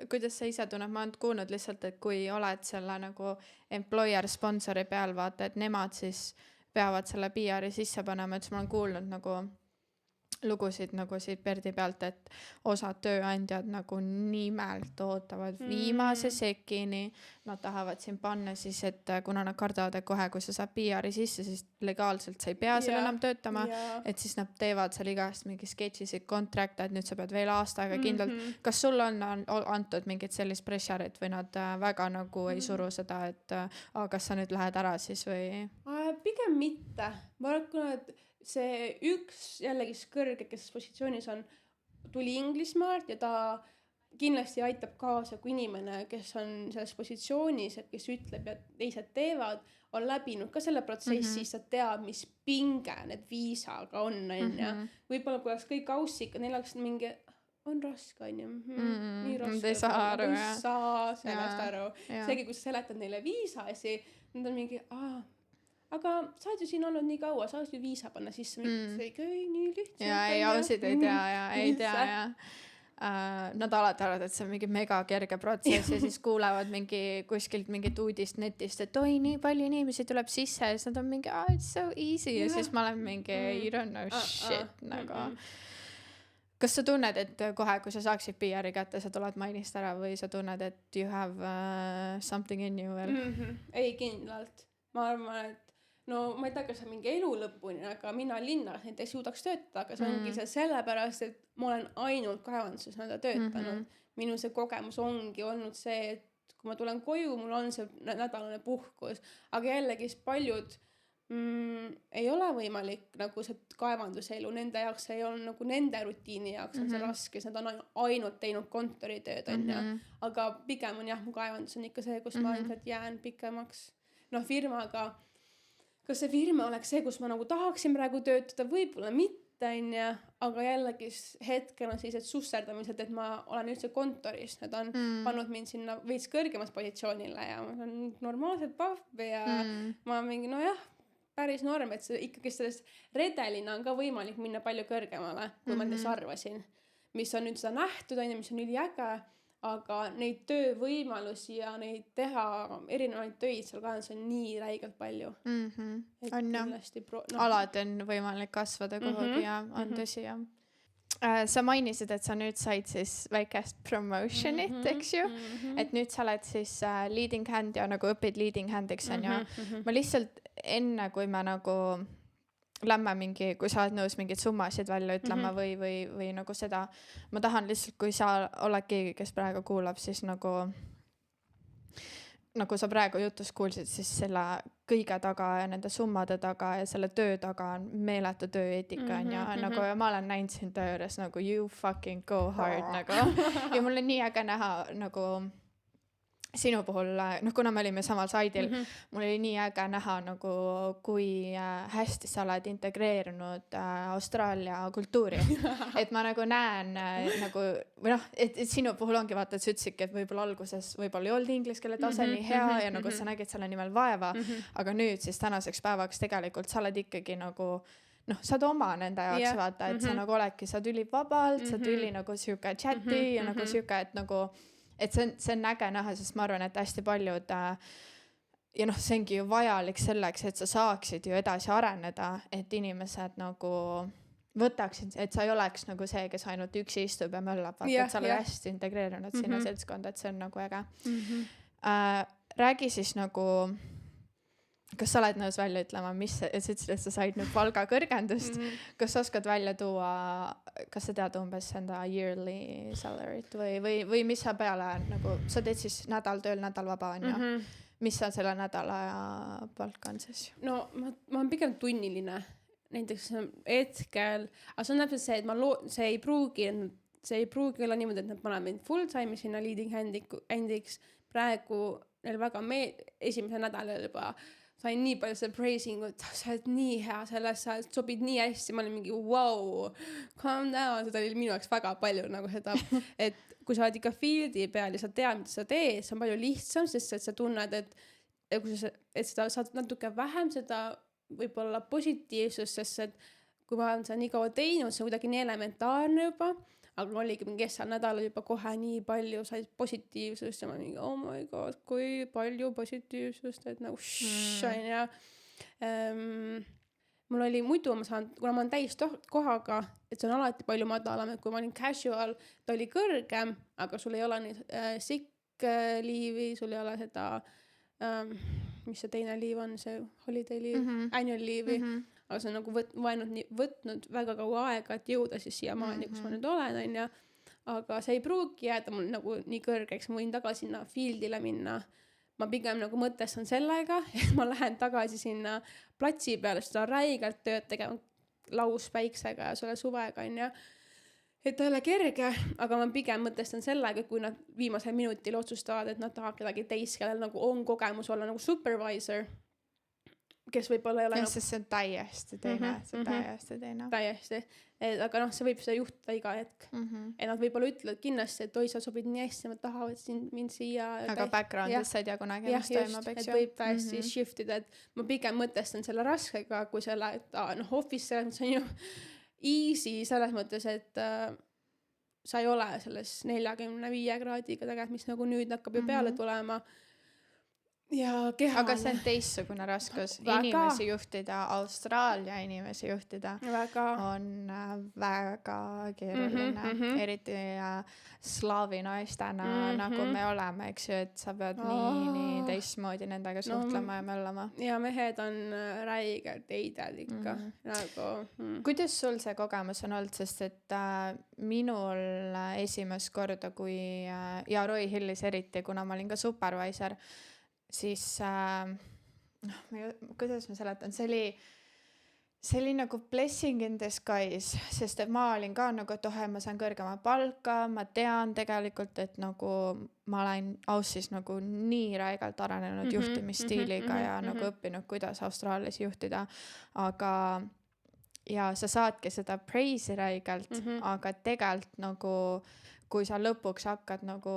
kuidas sa ise tunned, ma olen kuulnud lihtsalt, et kui oled selle nagu employer sponsori peal, vaata, et nemad siis peavad selle PR-i sisse panema, et ma olen kuulnud nagu lugusid nagu siit Perdi pealt, et osad tööandjad nagu nimelt ootavad viimase sekini, nad tahavad siin panna siis, et kuna nad kardavad, et kohe, kui sa saad PR-i sisse, siis legaalselt sa ei pea seal enam töötama, et siis nad teevad seal igast mingi sketšisid, kontrakte, et nüüd sa pead veel aasta aega kindlalt. Kas sul on antud mingit sellist pressure'it või nad väga nagu ei suru seda, et kas sa nüüd lähed ära siis või? Pigem mitte. Ma arvan, et see üks jällegi kõrge, kes positsioonis on, tuli Inglismaalt ja ta kindlasti aitab kaasa, kui inimene, kes on selles positsioonis, et kes ütleb ja teised teevad, on läbinud ka selle protsessi, siis ta teab, mis pinge need viisaga on. Võib-olla kui oleks kõik aussika, neil oleks mingi, on raske, on ju. Nii raske. Ei saa aru, jah. Ei saa sellest aru. Seegi, kui sa seletad neile viisasi, nad on mingi, aga sa oled ju siin olnud nii kaua, sa oled ju viisa panna sisse. See nii lihtsalt. Ja ei ausid ei tea ja. Nad alati arvad, et see on mingi mega kerge protsess ja siis kuulevad mingi kuskilt mingit uudist netist, et oi, nii palju inimesi tuleb sisse ja siis nad on mingi, it's so easy ja siis ma olen mingi, you don't know shit nagu. Kas sa tunned, et kohe, kui sa saaksid PR-i kätte, sa tuled mainist ära või sa tunned, et you have something in you veel? Ei, kindlalt. Ma arvan, et no ma ei tea, kas on mingi elu lõpuni, aga mina linnas näiteks suudaks töötada, aga see ongi see sellepärast, et ma olen ainult kaevanduses töötanud. Minu see kogemus ongi olnud see, et kui ma tulen koju, mul on see nädalane puhkus, aga jällegi paljud ei ole võimalik nagu see kaevanduselu, nende jaoks ei ole nagu nende rutiini jaoks on see raske, nad on ainult teinud kontoritööd, aga pigem on jah, mu kaevandus on ikka see, kus ma ilmselt jään pikemaks. Firmaga kas see firma oleks see, kus ma nagu tahaksin praegu töötada, võib-olla mitte, aga jällegi hetkel on sellised susserdamised, et ma olen üldse kontoris, nad on pannud mind sinna veits kõrgemas positsioonile ja ma olen normaalselt pahv ja ma mingi, nojah, päris norm, et see ikkagi sellest redelina on ka võimalik minna palju kõrgemale, kui ma näiteks arvasin, mis on nüüd seda nähtud, mis on üliäge, aga neid töövõimalusi ja neid teha erinevaid töid seal kahendas on nii räigelt palju. On jah. Alati on võimalik kasvada kuhugi ja on tõsi jah. Sa mainisid, et sa nüüd said siis väikest promotion'it, eks ju, et nüüd sa oled siis leading hand ja nagu õpid leading hand'iks on ju. Ma lihtsalt enne, kui me nagu lämme kui sa oled nõus mingeid summasid välja ütlema või nagu seda, ma tahan lihtsalt, kui sa oled keegi, kes praegu kuulab, siis nagu sa praegu jutus kuulsid, siis selle kõige taga ja nende summade taga ja selle töö taga on meeletu tööeetika on ja nagu ja ma olen näinud siin töö juures nagu you fucking go hard nagu ja mul on nii äge näha nagu sinu puhul, kuna me olime samal saidil, mul oli nii äge näha nagu kui hästi sa oled integreerunud Austraalia kultuuri. Et ma nagu näen nagu, või et sinu puhul ongi vaata, et sa ütlesidki, et võib-olla alguses võib-olla ei olnud inglise keele tase nii hea ja nagu sa nägid selle nimel vaeva, aga nüüd siis tänaseks päevaks tegelikult sa oled ikkagi nagu sa oled oma nende jaoks vaata, et sa nagu oledki, sa oled ülivabalt, sa oled üli nagu siuke chati ja nagu siuke, et nagu et see on äge näha, sest ma arvan, et hästi paljud ja see ongi ju vajalik selleks, et sa saaksid ju edasi areneda, et inimesed nagu võtaksid, et sa ei oleks nagu see, kes ainult üksi istub ja möllab, vaata, et sa oled hästi integreerunud sinna seltskonda, et see on nagu äge. Räägi siis nagu, kas sa oled nõus välja ütlema, mis sa ütlesid, et sa said nüüd palgakõrgendust, kas sa oskad välja tuua, kas sa tead umbes enda yearly salary't või mis sa peale nagu, sa teed siis nädal tööl, nädal vaba on ju, mis sa selle nädala palk on siis? No ma olen pigem tunniline näiteks hetkel, aga see on täpselt see, et see ei pruugi olla niimoodi, et nad panevad mind full time'i sinna leading hand'iks praegu neil väga esimese nädalal juba sain nii palju seda praising, et sa oled nii hea selles, sa sobid nii hästi, ma olin mingi wow, calm down, seda oli minu jaoks väga palju nagu seda, et kui sa oled ikka fieldi peal ja sa tead, mida sa teed, see on palju lihtsam, sest et sa tunned, et seda saad natuke vähem seda võib-olla positiivsust, sest et kui ma olen seda nii kaua teinud, see on kuidagi nii elementaarne juba, aga oligi mingi keskel nädalal juba kohe nii palju said positiivsust ja ma mingi, oh my god, kui palju positiivsust, et nagu on ja mul oli muidu, kuna ma olen täis kohaga, et see on alati palju madalam, et kui ma olin casual, ta oli kõrgem, aga sul ei ole nii sick leave'i, sul ei ole seda mis see teine leave on, see holiday leave, annual leave'i, aga see on nagu võtnud väga kaua aega, et jõuda siis siia maani, kus ma nüüd olen, on ja. Aga see ei pruugi jääda mul nagu nii kõrgeks, ma võin tagasi sinna fieldile minna. Ma pigem nagu mõtestan sellega, et ma lähen tagasi sinna platsi peale, seda räigelt tööd tegema lauspäiksega ja selle suvega, on ja. Et ta ei ole kerge, aga ma pigem mõtestan sellega, kui nad viimasel minutil otsustavad, et nad tahavad kedagi teist, kellel nagu on kogemus olla nagu supervisor, kes võib-olla ei ole nagu... See on täiesti teine. Täiesti. Aga see võib seda juhtuda iga hetk. Et nad võib-olla ütlevad kindlasti, et oi, sa sobid nii hästi, nad tahavad mind siia. Aga backgroundis sa ei tea kunagi, mis toimub, eks ju. Et võib täiesti shiftida, et ma pigem mõtestan selle raskega, kui selle, et office selles on ju easy selles mõttes, et sa ei ole selles 45 kraadiga tegelikult, mis nagu nüüd hakkab ju peale tulema. Ja kehane. Aga see on teissugune raskus. Inimesi juhtida, Austraalia inimesi juhtida on väga keeruline. Eriti slaavi naistena, nagu me oleme, eks ju, et sa pead nii teistmoodi nendega suhtlema ja möllama. Ja mehed on räigelt eidad ikka. Kuidas sul see kogemus on olnud, sest et minul esimest korda, kui ja Roy Hillis eriti, kuna ma olin ka supervisor, siis kuidas ma seletan, see oli nagu blessing in disguise, sest et ma olin ka nagu, et ma saan kõrgema palka, ma tean tegelikult, et nagu ma olen Aussis nagu nii räigalt arenenud juhtimisstiiliga ja nagu õppinud, kuidas Austraalias juhtida, aga ja sa saadki seda praise'i räigelt, aga tegelikult nagu kui sa lõpuks hakkad nagu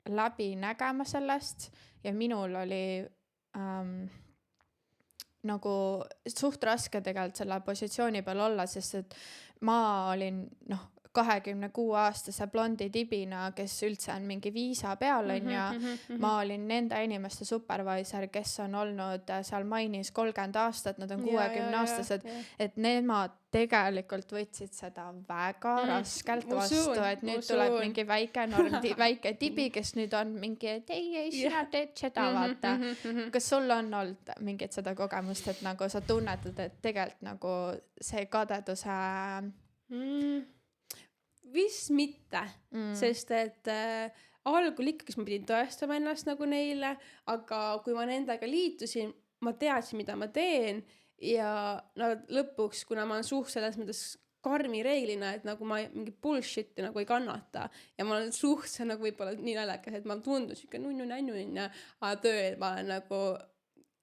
läbi nägema sellest ja minul oli nagu suht raske tegelikult selle positsiooni peal olla, sest et ma olin 26-aastase blondi tibina, kes üldse on mingi viisa peal on ja ma olin nende inimeste supervisor, kes on olnud seal Mainis 30 aastat, nad on 60-aastased, et nemad tegelikult võtsid seda väga raskelt vastu, et nüüd tuleb mingi väike väike tibi, kes nüüd on mingi, et ei, sina teed seda, vaata. Kas sul on olnud mingit seda kogemust, et nagu sa tunnetad, et tegelikult nagu see kadeduse... Vist mitte, sest et algul ikkagi ma pidin tõestama ennast nagu neile, aga kui ma nendega liitusin, ma teadsin, mida ma teen ja lõpuks, kuna ma olen suht selles mõttes karmi reeglina, et nagu ma mingi bullshit'i nagu ei kannata ja ma olen suht see nagu võib-olla nii naljakas, et ma tundun siuke nunnu-nännu, aga tööl ma olen nagu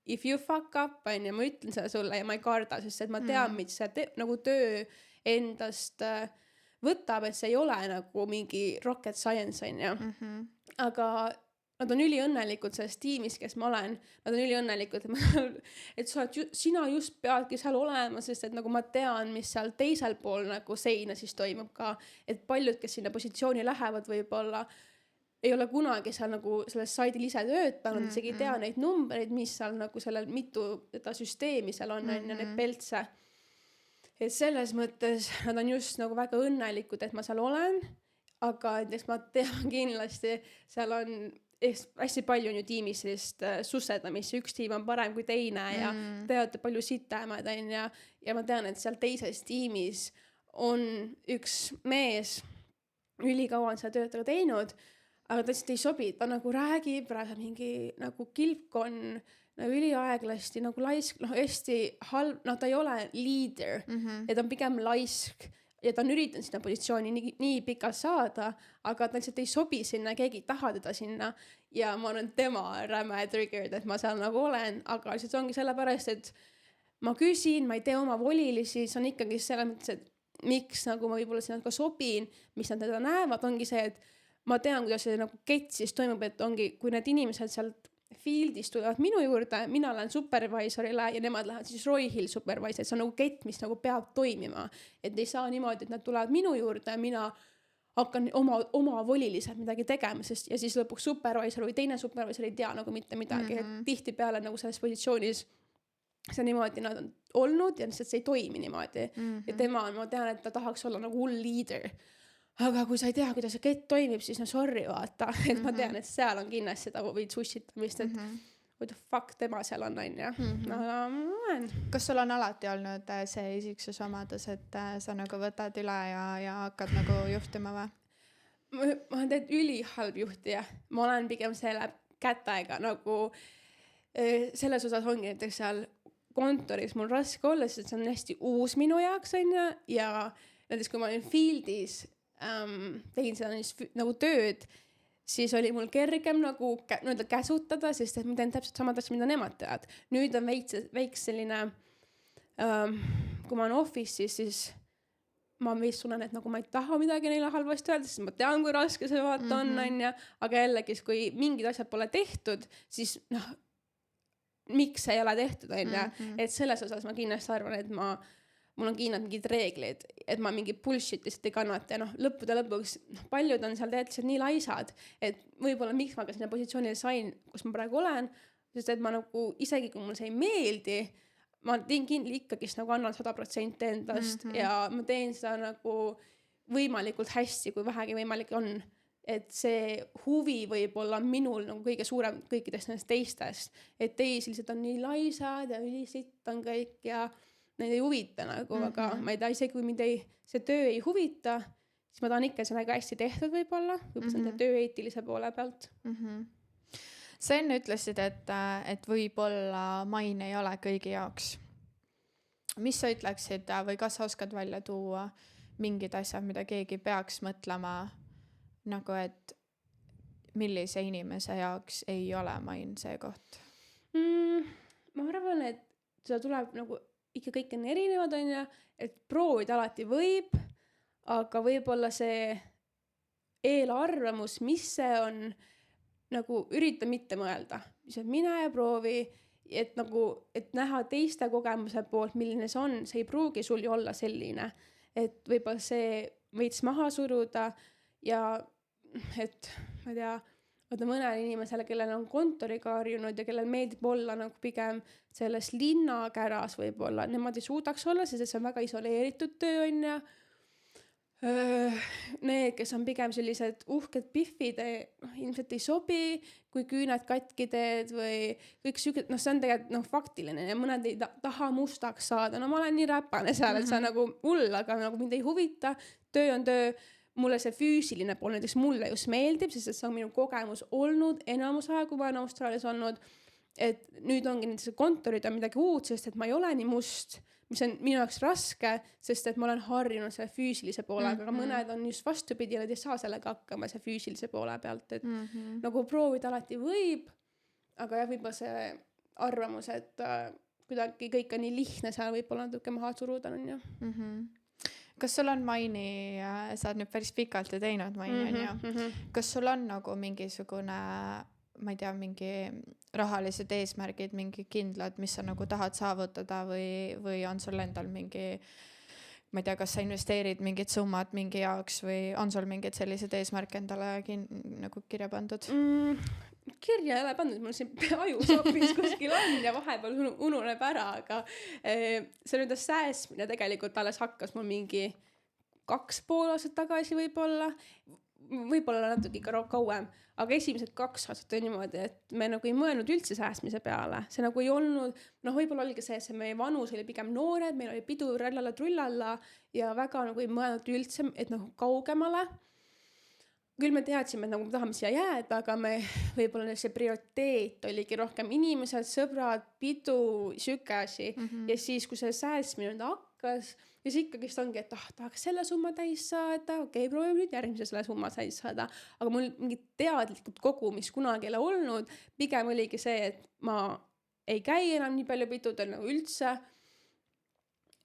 if you fuck up, ja ma ütlen seda sulle ja ma ei karda, sest et ma tean, mis see nagu töö endast võtab, et see ei ole nagu mingi rocket science on ju. Aga nad on üliõnnelikud selles tiimis, kes ma olen. Nad on üliõnnelikud, et sina just peadki seal olema, sest et nagu ma tean, mis seal teisel pool nagu seina siis toimub ka. Et paljud, kes sinna positsiooni lähevad võib-olla, ei ole kunagi seal nagu selles saidil ise töötanud, isegi ei tea neid numbreid, mis seal nagu sellel mitu süsteemi seal on ja need peltse. Et selles mõttes nad on just nagu väga õnnelikud, et ma seal olen, aga näiteks ma tean kindlasti, seal on hästi palju on ju tiimis sellist sussedamist, üks tiim on parem kui teine ja teate palju sitemad on ja ma tean, et seal teises tiimis on üks mees, ülikaua on seda tööd teinud, aga ta lihtsalt ei sobi, ta nagu räägib, mingi nagu kilp on nagu üliaeglasti, nagu laisk, hästi halb, ta ei ole leader, ja ta on pigem laisk ja ta on üritanud sinna positsiooni nii pikalt saada, aga ta lihtsalt ei sobi sinna, keegi ei taha teda sinna ja ma olen tema räme triggered, et ma seal nagu olen, aga lihtsalt ongi sellepärast, et ma küsin, ma ei tee oma volilisi, see on ikkagi selles mõttes, et miks nagu ma võib-olla sinna ka sobin, mis nad teda näevad, ongi see, et ma tean, kuidas see nagu ketsis toimub, et ongi, kui need inimesed sealt fieldis tulevad minu juurde, mina olen supervisorile ja nemad lähevad siis Roy Hill supervisor, see on nagu kett, mis nagu peab toimima, et ei saa niimoodi, et nad tulevad minu juurde ja mina hakkan oma voliliselt midagi tegema, sest ja siis lõpuks supervisor või teine supervisor ei tea nagu mitte midagi, et tihti peale nagu selles positsioonis see niimoodi nad on olnud ja lihtsalt see ei toimi niimoodi ja tema on, ma tean, et ta tahaks olla nagu hull leader. Aga kui sa ei tea, kuidas see kett toimib, siis no sorry vaata, et ma tean, et seal on kindlasti seda võid sussitamist, et what the fuck tema seal on ja. Aga ma olen. Kas sul on alati olnud see isiksusomadus, et sa nagu võtad üle ja hakkad nagu juhtima või? Ma olen tegelikult ülihalb juhtija. Ma olen pigem selle kätega nagu selles osas ongi näiteks seal kontoris mul raske olla, sest see on hästi uus minu jaoks ja näiteks kui ma olin fieldis tegin seda nagu tööd, siis oli mul kergem nagu käsutada, sest et ma teen täpselt samad asjad, mida nemad teavad. Nüüd on väiks selline, kui ma olen office'is, siis ma veits tunnen, et nagu ma ei taha midagi neile halvasti öelda, sest ma tean, kui raske see vaata on, aga jällegi, kui mingid asjad pole tehtud, siis miks see ei ole tehtud, et selles osas ma kindlasti arvan, et mul on kindlad mingid reeglid, et ma mingi bullshitist ei kannata ja lõppude lõpuks paljud on seal tegelikult nii laisad, et võib-olla miks ma ka sinna positsioonile sain, kus ma praegu olen, sest et ma nagu isegi kui mul see ei meeldi, ma teen ikkagi nagu annan 100% endast ja ma teen seda nagu võimalikult hästi, kui vähegi võimalik on, et see huvi võib olla minul nagu kõige suurem kõikidest nendest teistest, et teisi lihtsalt on nii laisad ja ülisitt on kõik ja neid ei huvita nagu, aga ma ei tea, isegi kui mind see töö ei huvita, siis ma tahan ikka see nagu hästi tehtud võib-olla selle töö eetilise poole pealt. Sa enne ütlesid, et võib-olla maine ei ole kõigi jaoks. Mis sa ütleksid või kas sa oskad välja tuua mingid asjad, mida keegi peaks mõtlema, nagu et millise inimese jaoks ei ole main see koht? Ma arvan, et seda tuleb nagu ikka kõik on erinevad et proovida alati võib, aga võib-olla see eelarvamus, mis see on, nagu ürita mitte mõelda. Mine ja proovi, et näha teiste kogemuse poolt, milline see on, see ei pruugi sul ju olla selline. Et võib-olla see veits maha suruda ja et ma ei tea, vaata mõnel inimesele, kellel on kontoriga harjunud ja kellel meeldib olla nagu pigem selles linnakäras võib-olla, nemad ei suudaks olla, sest see on väga isoleeritud töö on ja need, kes on pigem sellised uhked piffid, ilmselt ei sobi, kui küüned katki teed või kõik siuke, see on tegelikult faktiline ja mõned ei taha mustaks saada. No ma olen nii räpane seal, et see on nagu hull, aga nagu mind ei huvita, töö on töö. Mulle see füüsiline pool näiteks mulle just meeldib, sest see on minu kogemus olnud enamus aega, kui ma olen Austraalias olnud, et nüüd ongi näiteks kontorid on midagi uut, sest et ma ei ole nii must, mis on minu jaoks raske, sest et ma olen harjunud selle füüsilise poolega, aga mõned on just vastupidi, nad ei saa sellega hakkama see füüsilise poole pealt, et nagu proovida alati võib, aga jah, võib-olla see arvamus, et kuidagi kõik on nii lihtne seal võib-olla natuke maha suruda on ju. Kas sul on maini, sa oled nüüd päris pikalt ja teinud maini on ju, kas sul on nagu mingisugune, ma ei tea, mingi rahalised eesmärgid, mingi kindlad, mis sa nagu tahad saavutada või on sul endal mingi, ma ei tea, kas sa investeerid mingid summad mingi jaoks või on sul mingid sellised eesmärk endale nagu kirja pandud? Kirja ei ole pandud, mul siin ajus hoopis kuskil on ja vahepeal ununeb ära, aga see nüüd säästmine tegelikult alles hakkas mul mingi 2,5 aastat tagasi võib-olla natuke ikka kauem, aga esimesed 2 aastat on niimoodi, et me nagu ei mõelnud üldse säästmise peale, see nagu ei olnud, võib-olla oligi see meie vanus oli pigem noored, meil oli pidu trullalla ja väga nagu ei mõelnud üldse, et nagu kaugemale. Küll me teadsime, et nagu me tahame siia jääda, aga me võib-olla see prioriteet oligi rohkem inimesed, sõbrad, pidu, süke asi. Ja siis, kui see säästmine hakkas, ja siis ikkagi ongi, et tahaks selle summa täis saada, okei, proovime nüüd järgmise selle summa täis saada. Aga mul mingi teadlikult kogumist kunagi ei ole olnud. Pigem oligi see, et ma ei käi enam nii palju pidudel nagu üldse,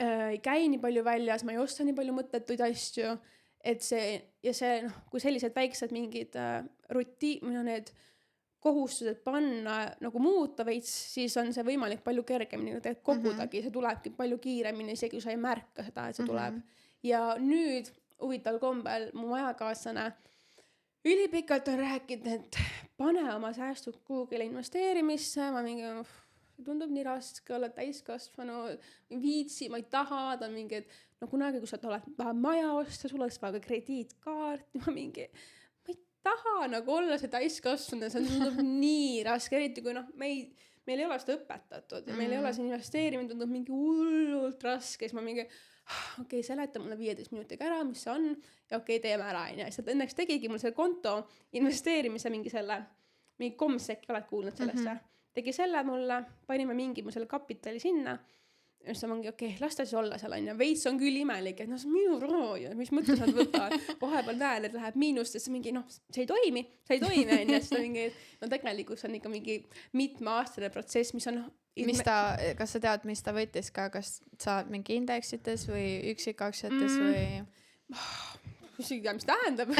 ei käi nii palju väljas, ma ei osta nii palju mõttetuid asju. Et see, kui sellised väiksed mingid need kohustused panna nagu muuta veits, siis on see võimalik palju kergemini kogudagi, see tulebki palju kiiremini, isegi kui sa ei märka seda, et see tuleb. Ja nüüd huvitaval kombel mu majakaaslane ülipikalt on rääkinud, et pane oma säästud kuhugile investeerimisse, ma mingi tundub nii raske olla täiskasvanud, viitsi, ma ei taha, ta on mingi, et kunagi, kui sa tahad maja osta, sul oleks vaja krediitkaart, ma mingi, ma ei taha nagu olla see täiskasvanud, see tundub nii raske, eriti kui meil ei ole seda õpetatud ja meil ei ole see investeerimine, tundub mingi hullult raske, siis ma mingi, okei, seleta mulle 15 minutiga ära, mis see on ja okei, teeme ära, ja siis õnneks tegigi mul selle konto investeerimise mingi Comsec, oled kuulnud sellest tegi selle mulle, panime mingi mu selle kapitali sinna ja siis ongi okei, las ta siis olla seal on ja veits on küll imelik, et see on minu raha ja mis mõttes nad võtavad, vahepeal näen, et läheb miinustesse mingi, see ei toimi on ja siis mingi, tegelikult see on ikka mingi mitmeaastane protsess, mis on kas sa tead, mis ta võttis ka, kas sa mingi indeksites või üksikaktsiates või mis ei tea, mis tähendab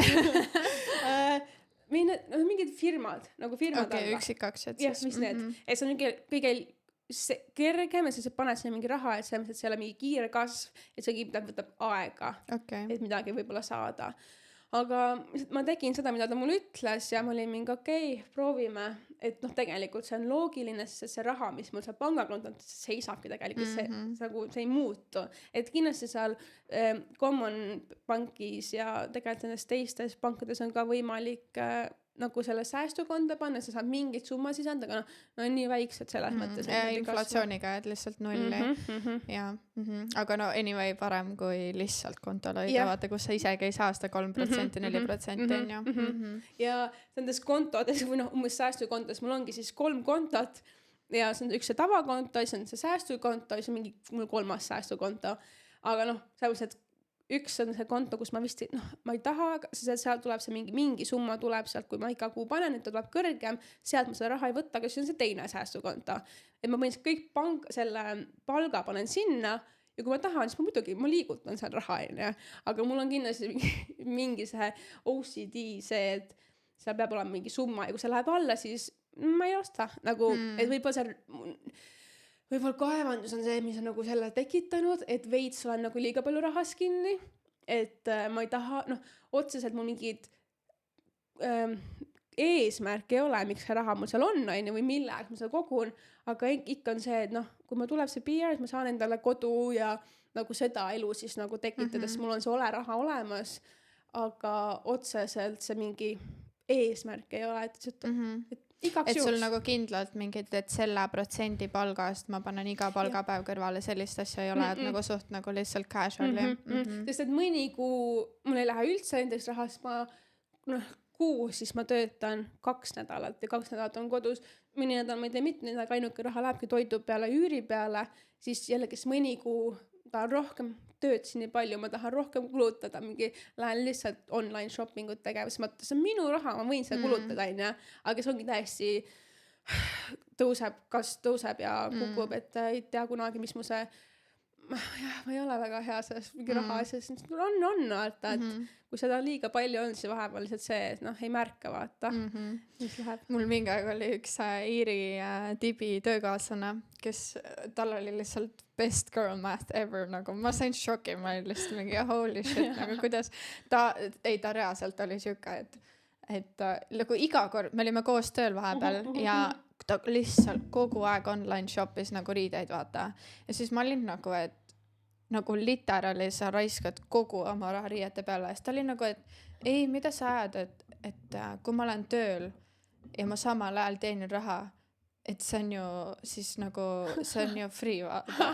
mingid firmad, nagu firmad alla. Üksikaktsiad siis. Jah, mis need. Et see on kõige kergem, et sa paned sinna mingi raha, et see ei ole mingi kiire kasv, et see võtab aega, et midagi võib-olla saada. Aga ma tegin seda, mida ta mulle ütles ja ma olin mingi okei, proovime, et tegelikult see on loogiline, sest see raha, mis mul seal pangakontot seisabki tegelikult, see ei muutu. Et kindlasti seal Common Bankis ja tegelikult nendes teistes pankades on ka võimalik nagu selle säästukonda panna, sa saad mingid summa sisand, aga on nii väiksed selles mõttes. Ja inflatsiooniga jääd lihtsalt nulli. Aga anyway, parem kui lihtsalt kontol hoida, vaata, kus sa isegi ei saa seda 3%, 4% on ju. Ja nendes kontodes, või umbes säästukontos, mul ongi siis 3 kontot ja see on üks see tavakonto, siis on see säästukonto, siis on mingi mul 3. säästukonto. Aga sellised üks on see konto, kus ma vist, ma ei taha, seal tuleb see mingi summa tuleb sealt, kui ma iga kuu panen, et ta tuleb kõrgem, sealt ma seda raha ei võtta, aga siis on see teine säästukonto. Et ma panen kõik selle palga panen sinna ja kui ma tahan, siis ma liigutan seal raha, aga mul on kindlasti mingi see OCD, see, et seal peab olema mingi summa ja kui see läheb alla, siis ma ei osta. Et võib-olla kaevandus on see, mis on nagu selle tekitanud, et veits olen nagu liiga palju rahas kinni, et ma ei taha, otseselt mul mingid eesmärk ei ole, miks see raha mul seal on või milleks ma seda kogun, aga ikka on see, et kui ma tuleb see piir, siis ma saan endale kodu ja nagu seda elu siis nagu tekitada, sest mul on see raha olemas, aga otseselt see mingi eesmärk ei ole, et igaks et juhuks. sul nagu kindlalt mingid, et selle protsendi palgast ma panen iga palgapäev kõrvale, sellist asja ei ole, et nagu suht nagu lihtsalt casual. Sest et mõni kuu mul ei lähe üldse nendeks rahast, ma kuus siis ma töötan 2 nädalat ja 2 nädalat on kodus, mõni nädal ma ei tea mitte, aga ainuke raha lähebki toidu peale, üüri peale, siis jällegi mõni kuu tahan rohkem, töötasin nii palju, ma tahan rohkem kulutada, lähen lihtsalt online shoppingut tegema, siis see on minu raha, ma võin seda kulutada, aga see ongi täiesti tõuseb ja kukub, et ei tea kunagi, mis mu see ma ei ole väga hea selles mingi raha asjas, on vaata, et kui seda liiga palju on, siis vahepeal lihtsalt see, et ei märka vaata, mis läheb. Mul mingi aeg oli üks Iiri tibi töökaaslane, kes tal oli lihtsalt best girl math ever, nagu ma sain šoki, ma olin lihtsalt mingi holy shit, nagu kuidas ta reaalselt oli siuke, et nagu iga kord, me olime koos tööl vahepeal ja ta lihtsalt kogu aeg online shopis nagu riideid, vaata. Ja siis ma olin nagu, et nagu literaali sa raiskad kogu oma raha riiete peale. Ja siis ta oli nagu, et ei, mida sa ajad, et kui ma olen tööl ja ma samal ajal teenin raha, et see on ju siis nagu, see on ju free, vaata.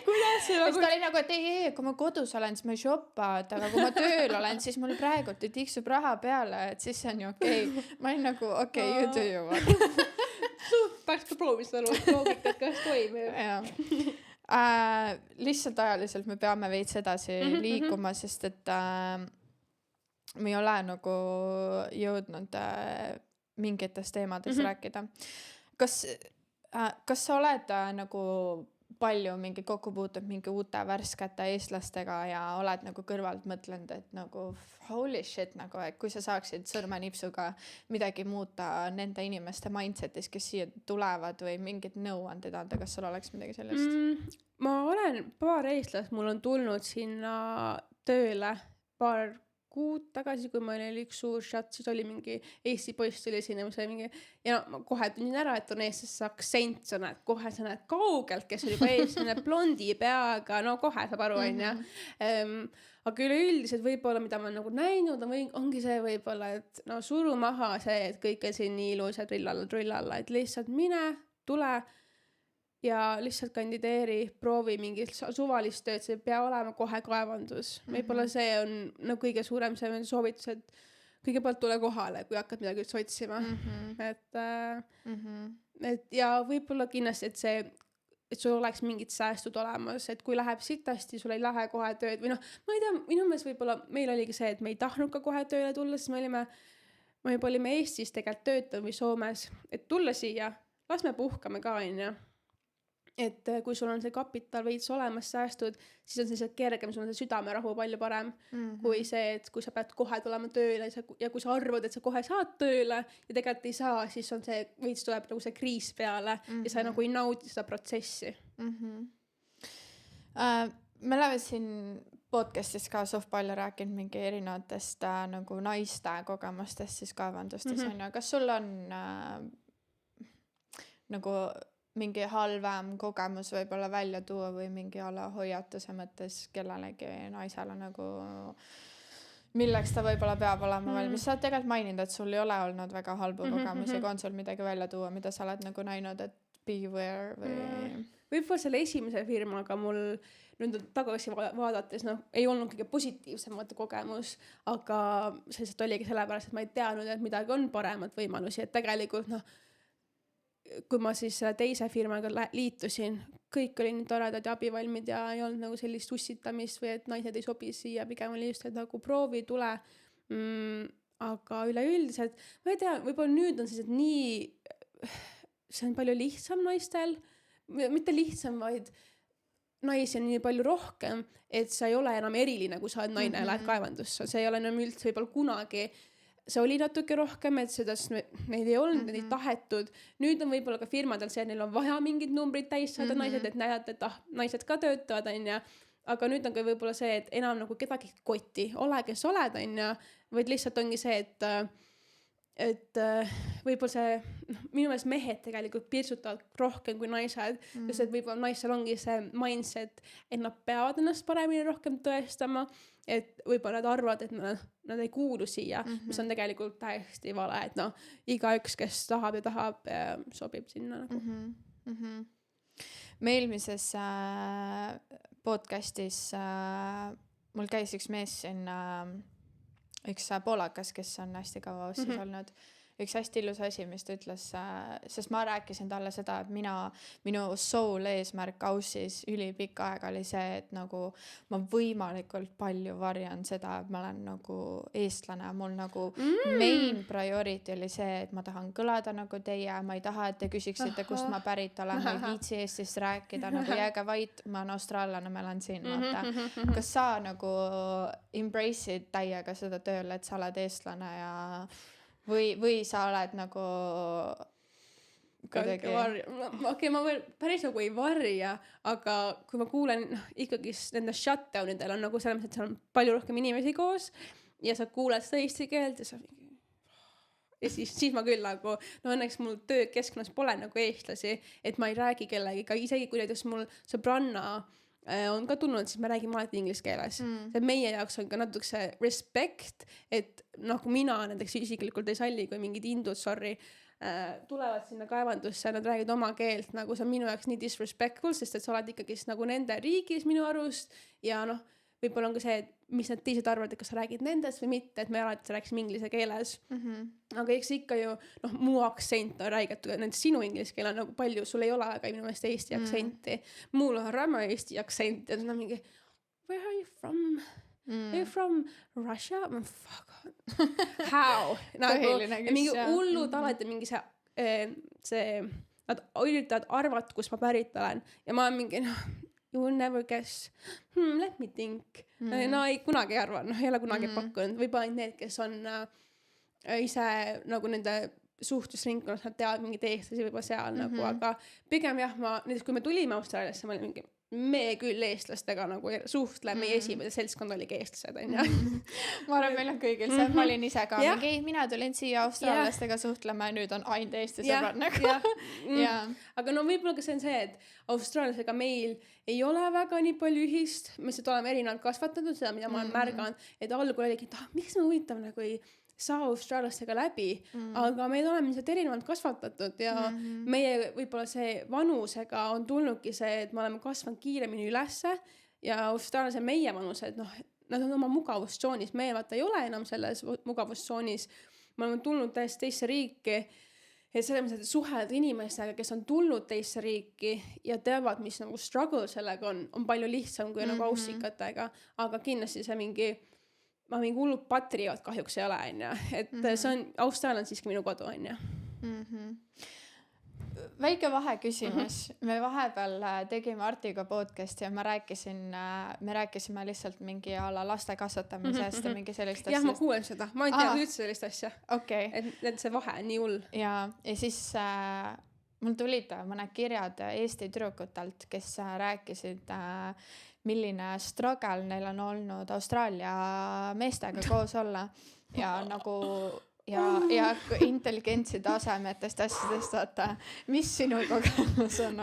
Kuidas see nagu... Ta oli nagu, et ei, kui ma kodus olen, siis ma ei shoppa, aga kui ma tööl olen, siis mul praegult tiksub raha peale, et siis see on ju okei. Ma olin nagu, okei, you do you, vaata. Tahaks ka proovida seda loogikat, kas toimub. Lihtsalt ajaliselt me peame veits edasi liikuma, sest et me ei ole nagu jõudnud mingitest teemades rääkida. Kas sa oled nagu palju mingi kokku puutud mingi uute värskete eestlastega ja oled nagu kõrvalt mõtlenud, et nagu holy shit, nagu, et kui sa saaksid sõrmenipsuga midagi muuta nende inimeste mindsetis, kes siia tulevad või mingid nõuanded anda, kas sul oleks midagi sellest? Ma olen paar eestlast, mul on tulnud sinna tööle paar kuud tagasi, kui meil oli üks suur šat, siis oli mingi Eesti poiss tuli sinna, mis oli mingi, ja ma kohe tundin ära, et on eestlases aktsent, sa näed kaugelt, kes oli juba eestlane, blondi peaga, kohe saab aru, aga üleüldiselt võib-olla, mida ma olen nagu näinud, ongi see võib-olla, et suru maha see, et kõik on siin nii ilus ja trullalla, et lihtsalt mine, tule ja lihtsalt kandideeri, proovi mingit suvalist tööd, see ei pea olema kohe kaevandus. Võib-olla see on kõige suurem see soovitus, et kõigepealt tule kohale, kui hakkad midagi üldse otsima. Et ja võib-olla kindlasti, et sul oleks mingid säästud olemas, et kui läheb sitasti, sul ei lähe kohe tööd või ma ei tea, minu meelest võib-olla meil oligi see, et me ei tahtnud ka kohe tööle tulla, sest me juba olime Eestis tegelikult töötanud või Soomes, et tulla siia, las me puhkame ka, et kui sul on see kapital veits olemas säästud, siis on see kergem, sul on see südamerahu palju parem kui see, et kui sa pead kohe tulema tööle ja kui sa arvad, et sa kohe saad tööle ja tegelikult ei saa, siis on see veits tuleb nagu see kriis peale ja sa nagu ei naudi seda protsessi. Me oleme siin podcastis ka suht palju rääkinud mingi erinevatest nagu naiste kogemustest siis kaevandustes on ju. Kas sul on nagu mingi halvem kogemus võib-olla välja tuua või mingi ala hoiatuse mõttes kellelegi naisele nagu milleks ta võib-olla peab olema valmis. Sa oled tegelikult maininud, et sul ei ole olnud väga halbu kogemusi, aga on sul midagi välja tuua, mida sa oled nagu näinud, et beware või... Võib-olla selle esimese firmaga mul nüüd tagasi vaadates ei olnud kõige positiivsem kogemus, aga selliselt oligi sellepärast, et ma ei teadnud, et midagi on paremat võimalusi, et tegelikult kui ma siis selle teise firmaga liitusin, kõik oli nii toredad ja abivalmid ja ei olnud nagu sellist ussitamist või et naised ei sobi siia, pigem oli just, et nagu proovi, tule. Aga üleüldiselt, ma ei tea, võib-olla nüüd on siis, et nii, see on palju lihtsam naistel, mitte lihtsam, vaid naisi on nii palju rohkem, et sa ei ole enam eriline, kui sa oled naine ja lähed kaevandusse. See ei ole enam üldse võib-olla kunagi see oli natuke rohkem, et seda neid ei olnud, neid ei tahetud. Nüüd on võib-olla ka firmadel see, et neil on vaja mingid numbrid täis saada naised, et näidata, et naised ka töötavad, on ja. Aga nüüd on ka võib-olla see, et enam nagu kedagi koti, ole kes oled, on ja. Vaid lihtsalt ongi see, et võib-olla see, minu meelest mehed tegelikult piirsutavad rohkem kui naised, sest et võib-olla naisel ongi see mindset, et nad peavad ennast paremini rohkem tõestama, et võib-olla nad arvavad, et nad ei kuulu siia, mis on tegelikult täiesti vale, et noh, igaüks, kes tahab, sobib sinna nagu. Me eelmises podcastis mul käis üks mees siin, üks poolakas, kes on hästi kaua Aussis olnud. Üks hästi ilus asi, mis ta ütles, sest ma rääkisin talle seda, et minu soul eesmärk Aussis ülipikka aega oli see, et nagu ma võimalikult palju varjan seda, et ma olen nagu eestlane. Mul nagu main priority oli see, et ma tahan kõlada nagu teie, ma ei taha, et te küsiksite, kust ma pärit olen, ma ei viitsi Eestist rääkida, nagu jääge vait, ma olen austraallane, ma elan siin, vaata. Kas sa nagu embrace'id täiega seda tööle, et sa oled eestlane ja või sa oled nagu kuidagi... Okei, ma veel päris nagu ei varja, aga kui ma kuulen ikkagi nende shutdownidel on nagu selles, et seal on palju rohkem inimesi koos ja sa kuuled seda eesti keelt ja siis ma küll nagu, no õnneks mul töökeskkonnas pole nagu eestlasi, et ma ei räägi kellegiga, isegi kui näiteks mul sõbranna on ka tulnud, siis me räägime alati inglise keeles. See meie jaoks on ka natuke see respect, et kui mina näiteks isiklikult ei salli, kui mingid indud, tulevad sinna kaevandusse ja nad räägid oma keelt, nagu see on minu jaoks nii disrespectful, sest et sa oled ikkagi nagu nende riigis minu arust ja võib-olla on ka see, et mis need teised arvavad, et kas sa räägid nendest või mitte, et me alati rääksime inglise keeles. Aga eks ikka ju, mu aktsent on räiget, näiteks sinu inglise keel on nagu palju, sul ei ole väga minu meelest eesti aktsenti. Mul on rämme eesti aktsent ja see on mingi, where are you from? Are you from Russia? Fuck on. How? Mingi hullud alati mingi see, nad üritavad arvata, kus ma pärit olen ja ma olen mingi, you will never guess. Let me think. No ei kunagi ei arva, ei ole kunagi pakkunud. Võib ainult need, kes on ise nagu nende suhtlusringkonnas, nad teavad mingid eestlasi võib-olla seal nagu, aga pigem jah, näiteks kui me tulime Austraaliasse, ma olin mingi, me küll eestlastega nagu suhtleme, meie esimene seltskond oligi eestlased, on ja. Ma arvan, meil on kõigil see, ma olin ise ka mingi, mina tulin siia austraallastega suhtlema ja nüüd on ainult Eesti sõbrad nagu. Aga võib-olla ka see on see, et austraallasega meil ei ole väga nii palju ühist, me seda oleme erinevalt kasvatatud, seda mida ma olen märganud, et algul oligi, et miks me huvitav nagu ei saa austraallastega läbi, aga meil oleme lihtsalt erinevalt kasvatatud ja meie võib-olla see vanusega on tulnudki see, et me oleme kasvanud kiiremini ülesse ja austraallase meie vanused, nad on oma mugavustsoonis, meie vaata ei ole enam selles mugavustsoonis, me oleme tulnud täiesti teisse riiki, et selles mõttes, et suhelda inimestega, kes on tulnud teisse riiki ja teavad, mis nagu struggle sellega on palju lihtsam kui nagu aussikatega, aga kindlasti see mingi hullud patrioot kahjuks ei ole, on ja. Et see on, Austraalia on siiski minu kodu, on ja. Väike vahe küsimus. Me vahepeal tegime Artiga podcasti ja me rääkisime lihtsalt mingi ala laste kasvatamisest ja mingi sellist asjast. Jah, ma kuulen seda. Ma ei tea üldse sellist asja. Okay. Et see vahe on nii hull. Ja siis mul tulid mõned kirjad Eesti tüdrukutelt, kes rääkisid milline struggle neil on olnud Austraalia meestega koos olla ja nagu ja intelligentsi tasemetest asjadest vaata, mis sinu kogemus on?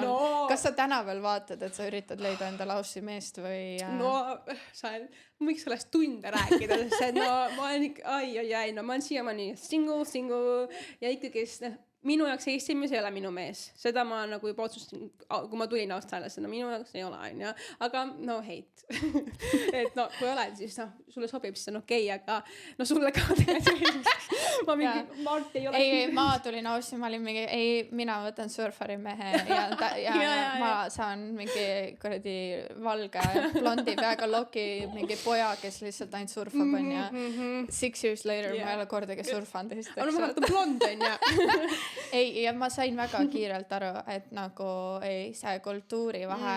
Kas sa täna veel vaatad, et sa üritad leida endale Aussi meest või? Ma võiks sellest tunde rääkida, sest ma olen ikka, ma olen siiamaani single ja ikkagi minu jaoks Eesti mees ei ole minu mees. Seda ma nagu juba otsustasin, kui ma tulin Austraaliasse, minu jaoks ei ole, on ja. Aga hate. Et kui oled, siis sulle sobib, siis on okei, aga sulle ka tegelikult. Ma mingi, Mart ei ole. Ei, ma tulin Aussi, ma olin mingi, mina võtan surfari mehe ja ma saan mingi kuradi valge blondi peaga loki mingi poja, kes lihtsalt ainult surfab, on ja 6 years later ma ei ole kordagi surfanud. Ma olen blond, on ja. ei, ja ma sain väga kiirelt aru, et nagu ei, see kultuuri vahe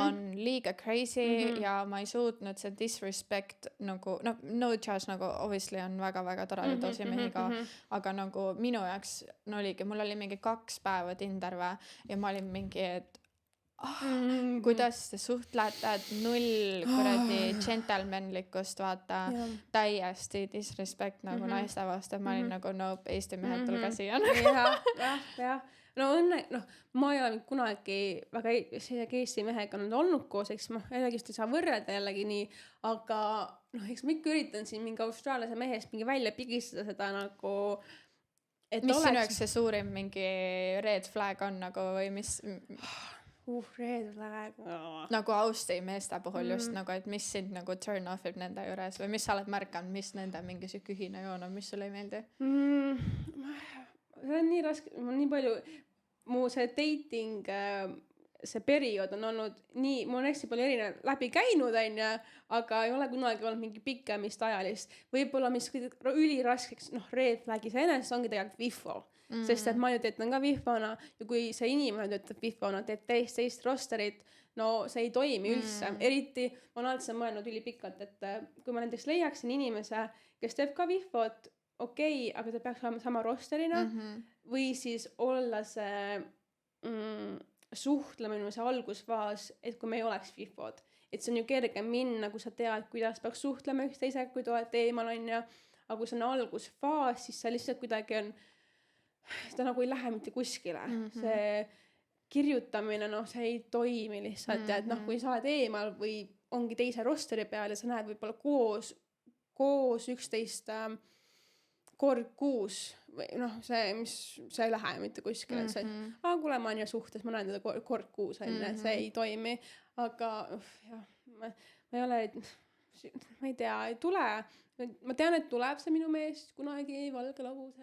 on liiga crazy ja ma ei suutnud see disrespect nagu, no judge nagu obviously on väga-väga toredad osimehi ka, aga nagu minu jaoks no oligi, mul oli mingi 2 päeva Tinder ja ma olin mingi, et kuidas te suhtlete, et null kuradi džentelmenlikkust, vaata, täiesti disrespect nagu naiste vastu, ma olin nagu nope, Eesti mehed tulge siia. jah. No õnne, ma ei ole kunagi väga Eesti mehega olnud koos, eks ma jällegi ei saa võrrelda jällegi nii, aga eks ma ikka üritan siin mingi austraaliase mehest mingi välja pigistada seda nagu, et mis sinu jaoks see suurim mingi red flag on nagu või mis... red flag. Nagu Austi meeste puhul just nagu, et mis sind nagu turn off ib nende juures või mis sa oled märkanud, mis nende mingi siuke ühine joon on, mis sulle ei meeldi? See on nii raske, nii palju, mu see dating, see periood on olnud nii, mul on hästi palju erinev läbi käinud, aga ei ole kunagi olnud mingi pikemist ajalist. Võib-olla mis üliraskeks, red flagis enesest ongi tegelikult vihvo. Sest et ma ju töötan ka vihvana ja kui see inimene töötab vihvana, teeb teist rosterit, no see ei toimi üldse. Eriti ma olen alati mõelnud ülipikalt, et kui ma näiteks leiaksin inimese, kes teeb ka vihvot, okei, aga ta peaks olema sama rosterina või siis olla see suhtlemine, see algusfaas, et kui me ei oleks vihvod. Et see on ju kerge minna, kui sa tead, kuidas peaks suhtlema üksteise, kui te olete eemal on ja aga kui see on algusfaas, siis see lihtsalt kuidagi on ta nagu ei lähe mitte kuskile. See kirjutamine, see ei toimi lihtsalt ja et kui sa oled eemal või ongi teise rosteri peal ja sa näed võib-olla koos 11 kord kuus või see ei lähe mitte kuskile. See, kuule, ma olen ja suhtes, ma näen teda kord kuus, see ei toimi. Aga ma ei ole, ma ei tea, ei tule. Ma tean, et tuleb see minu meest kunagi valge labuse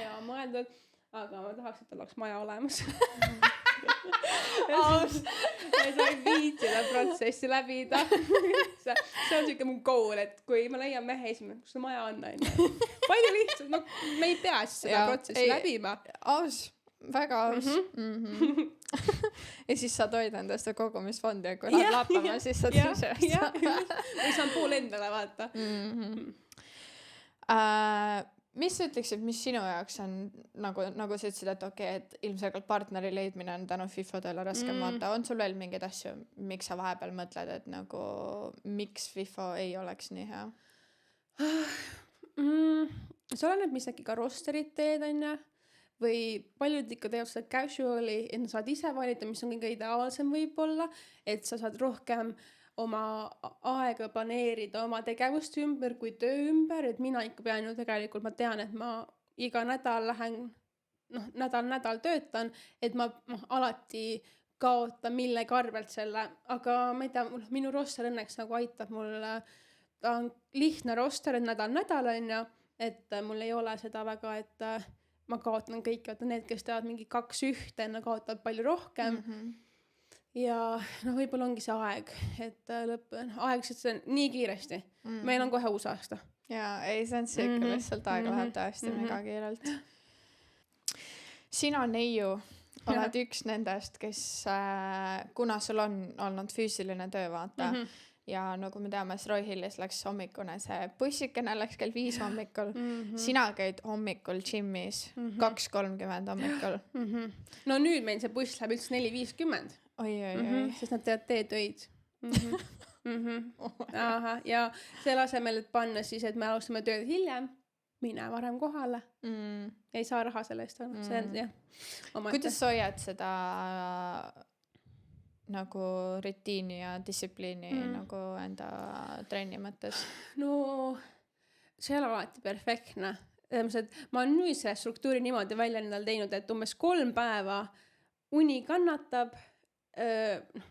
ja mõeldud, aga ma tahaks, et tal oleks maja olemas. Ja sa ei viitsi seda protsessi läbida. See on siuke mu goal, et kui ma leian mehe esimene, kus see maja on, palju lihtsalt, me ei pea siis seda protsessi läbima. Väga aus. Ja siis saad hoida endast kogumisfondi ja kui lähed lappama, siis saad ise. Või saan pool endale vaata. Mis sa ütleksid, mis sinu jaoks on, nagu sa ütlesid, et okei, et ilmselgelt partneri leidmine on tänu FIFO-dele raskem vaata. On sul veel mingeid asju, miks sa vahepeal mõtled, et nagu miks FIFO ei oleks nii hea? See oleneb, mis äkki ka rosterit teed, või paljud ikka teevad seda casuali, et nad saad ise valida, mis on kõige ideaalsem võib-olla, et sa saad rohkem oma aega planeerida oma tegevust ümber kui töö ümber, et mina ikka pean ju tegelikult, ma tean, et ma iga nädal lähen, nädal töötan, et ma alati kaotan millegi arvelt selle, aga ma ei tea, minu roster õnneks nagu aitab mulle, ta on lihtne roster, et nädal on ja, et mul ei ole seda väga, et ma kaotan kõik, need, kes teevad mingi 2-1, kaotavad palju rohkem. Ja võib-olla ongi see aeg, et aeg, sest see on nii kiiresti. Meil on kohe uus aasta. Jaa, ei, see on siuke, lihtsalt aega läheb täiesti mega kiirelt. Sina, Neiu, oled üks nendest, kes, kuna sul on olnud füüsiline töö, vaata, ja nagu me teame, Roy Hillis läks hommikune, see bussikene läks kell 5 hommikul. Sina käid hommikul gymmis 2:30 hommikul. No nüüd meil see buss läheb üldse 4:50. Oi. Sest nad teevad teetöid. Aha, ja selle asemel, et panna siis, et me alustame tööd hiljem, mine varem kohale. Ei saa raha selle eest. See on, jah. Kuidas sa hoiad seda nagu rutiini ja distsipliini nagu enda trenni mõttes? No, see ei ole alati perfektne. Ma olen nüüd selle struktuuri niimoodi välja endal teinud, et umbes 3 päeva uni kannatab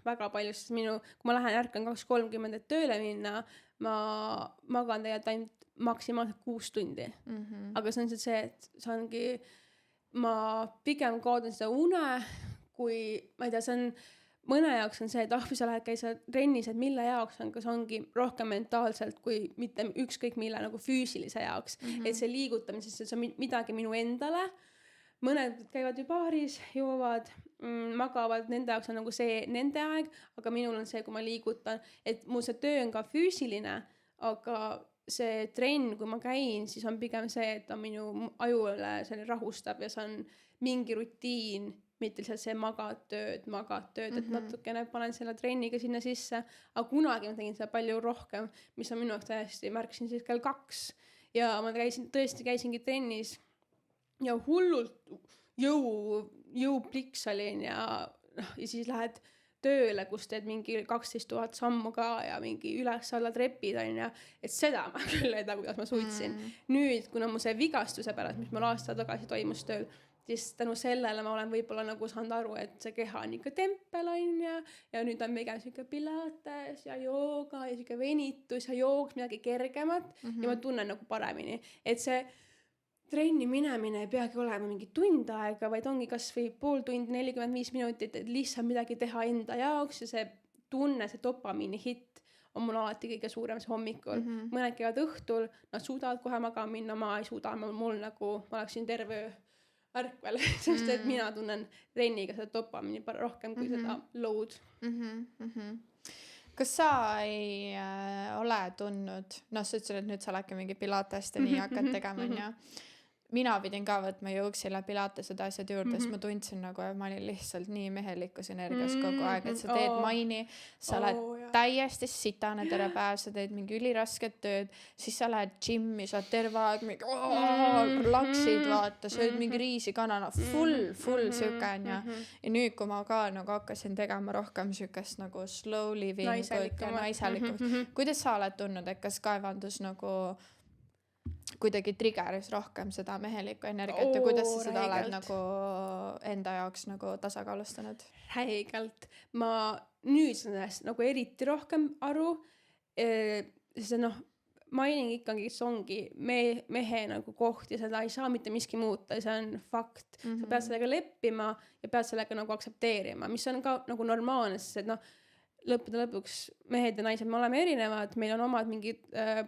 väga palju, sest kui ma lähen ärkan 2:30, et tööle minna, ma magan tegelikult ainult maksimaalselt 6 tundi. Aga see on see, et ma pigem kaotan seda une, kui, ma ei tea, see on mõne jaoks on see, et või sa lähed käisa trennis, et mille jaoks on, kas ongi rohkem mentaalselt kui mitte ükskõik mille nagu füüsilise jaoks. Et see liigutamine, sest see on midagi minu endale, mõned käivad ju baaris, joovad, magavad, nende jaoks on nagu see nende aeg, aga minul on see, kui ma liigutan, et mul see töö on ka füüsiline, aga see trenn, kui ma käin, siis on pigem see, et ta minu ajule selle rahustab ja see on mingi rutiin, mitte lihtsalt see magad tööd, et natukene panen selle trenniga sinna sisse, aga kunagi ma tegin seda palju rohkem, mis on minu jaoks täiesti, märkasin siis kell 2 ja ma tõesti käisingi trennis ja hullult jõupliks olin ja siis lähed tööle, kus teed mingi 12 000 sammu ka ja mingi üles-alla trepid on ja et seda ma küll ei tea, kuidas ma suutsin. Nüüd, kuna mu see vigastuse pärast, mis mul aasta tagasi toimus tööl, siis tänu sellele ma olen võib-olla nagu saanud aru, et see keha on ikka tempel on ja nüüd on pigem siuke pilates ja jooga ja siuke venitus ja jooks midagi kergemat ja ma tunnen nagu paremini, et see trenni minemine ei peagi olema mingi tund aega, vaid ongi kas või pool tundi, 45 minutit, et lihtsalt midagi teha enda jaoks ja see tunne, see dopamiini hitt on mul alati kõige suurem see hommikul. Mõned käivad õhtul, nad suudavad kohe magama minna, ma ei suuda, mul nagu, ma oleksin terve ärkvel, sest et mina tunnen trenniga seda dopamiini rohkem kui seda load. Kas sa ei ole tundnud, sa ütlesid, et nüüd sa oledki mingi pilatest ja nii hakkad tegema, ja mina pidin ka võtma jõuksile pilatesed asjad juurde, sest ma tundsin nagu, et ma olin lihtsalt nii mehelikus energias kogu aeg, et sa teed maini, sa oled täiesti sitane terve päev, sa teed mingi ülirasket tööd, siis sa lähed gymmi, sa oled terve aeg mingi laksid, vaata, sööd mingi riisikanana, full süke on ja nüüd, kui ma ka nagu hakkasin tegema rohkem sükest nagu slow living ja naiselikku, kuidas sa oled tundnud, et kas kaevandus nagu kuidagi triggeris rohkem seda mehelikku energiat ja kuidas sa seda oled nagu enda jaoks nagu tasakaalustanud? Räigelt. Ma nüüd sellest nagu eriti rohkem aru, sest mining ikkagi ongi mehe nagu koht ja seda ei saa mitte miski muuta, see on fakt. Sa pead sellega leppima ja pead sellega nagu aktsepteerima, mis on ka nagu normaalne, sest et lõppude lõpuks mehed ja naised, me oleme erinevad, meil on omad mingid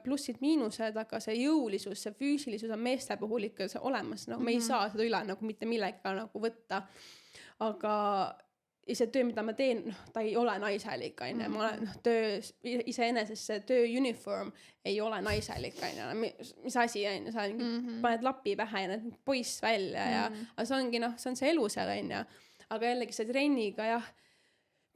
plussid, miinused, aga see jõulisus, see füüsilisus on meeste puhul ikka olemas, me ei saa seda üle nagu mitte millega nagu võtta, aga see töö, mida ma teen, ta ei ole naiselik, ma olen töö, iseenesest see töö uniform ei ole naiselik, mis asi on, sa paned lapi pähe ja need poiss välja ja aga see ongi, see on see elu seal, aga jällegi see trenniga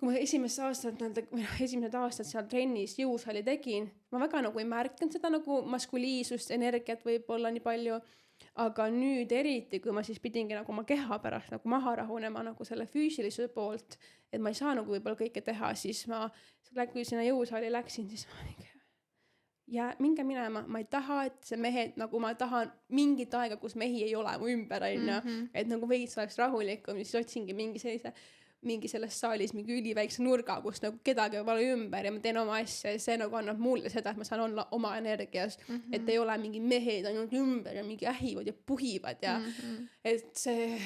kui ma esimesed aastad seal trennis jõusaali tegin, ma väga nagu ei märkanud seda nagu maskuliisust, energiat võib-olla nii palju, aga nüüd eriti, kui ma siis pidingi nagu oma keha pärast nagu maha rahunema nagu selle füüsilisuse poolt, et ma ei saa nagu võib-olla kõike teha, siis kui sinna jõusaali läksin, siis ma minge minema, ma ei taha, et see mehed, nagu ma tahan mingit aega, kus mehi ei ole mu ümber, et nagu veits oleks rahulikum, siis otsingi mingi selles saalis mingi üliväikse nurga, kus nagu kedagi pole ümber ja ma teen oma asja ja see nagu annab mulle seda, et ma saan olla oma energias, et ei ole mingi mehed ainult ümber ja mingi ähivad ja puhivad ja et see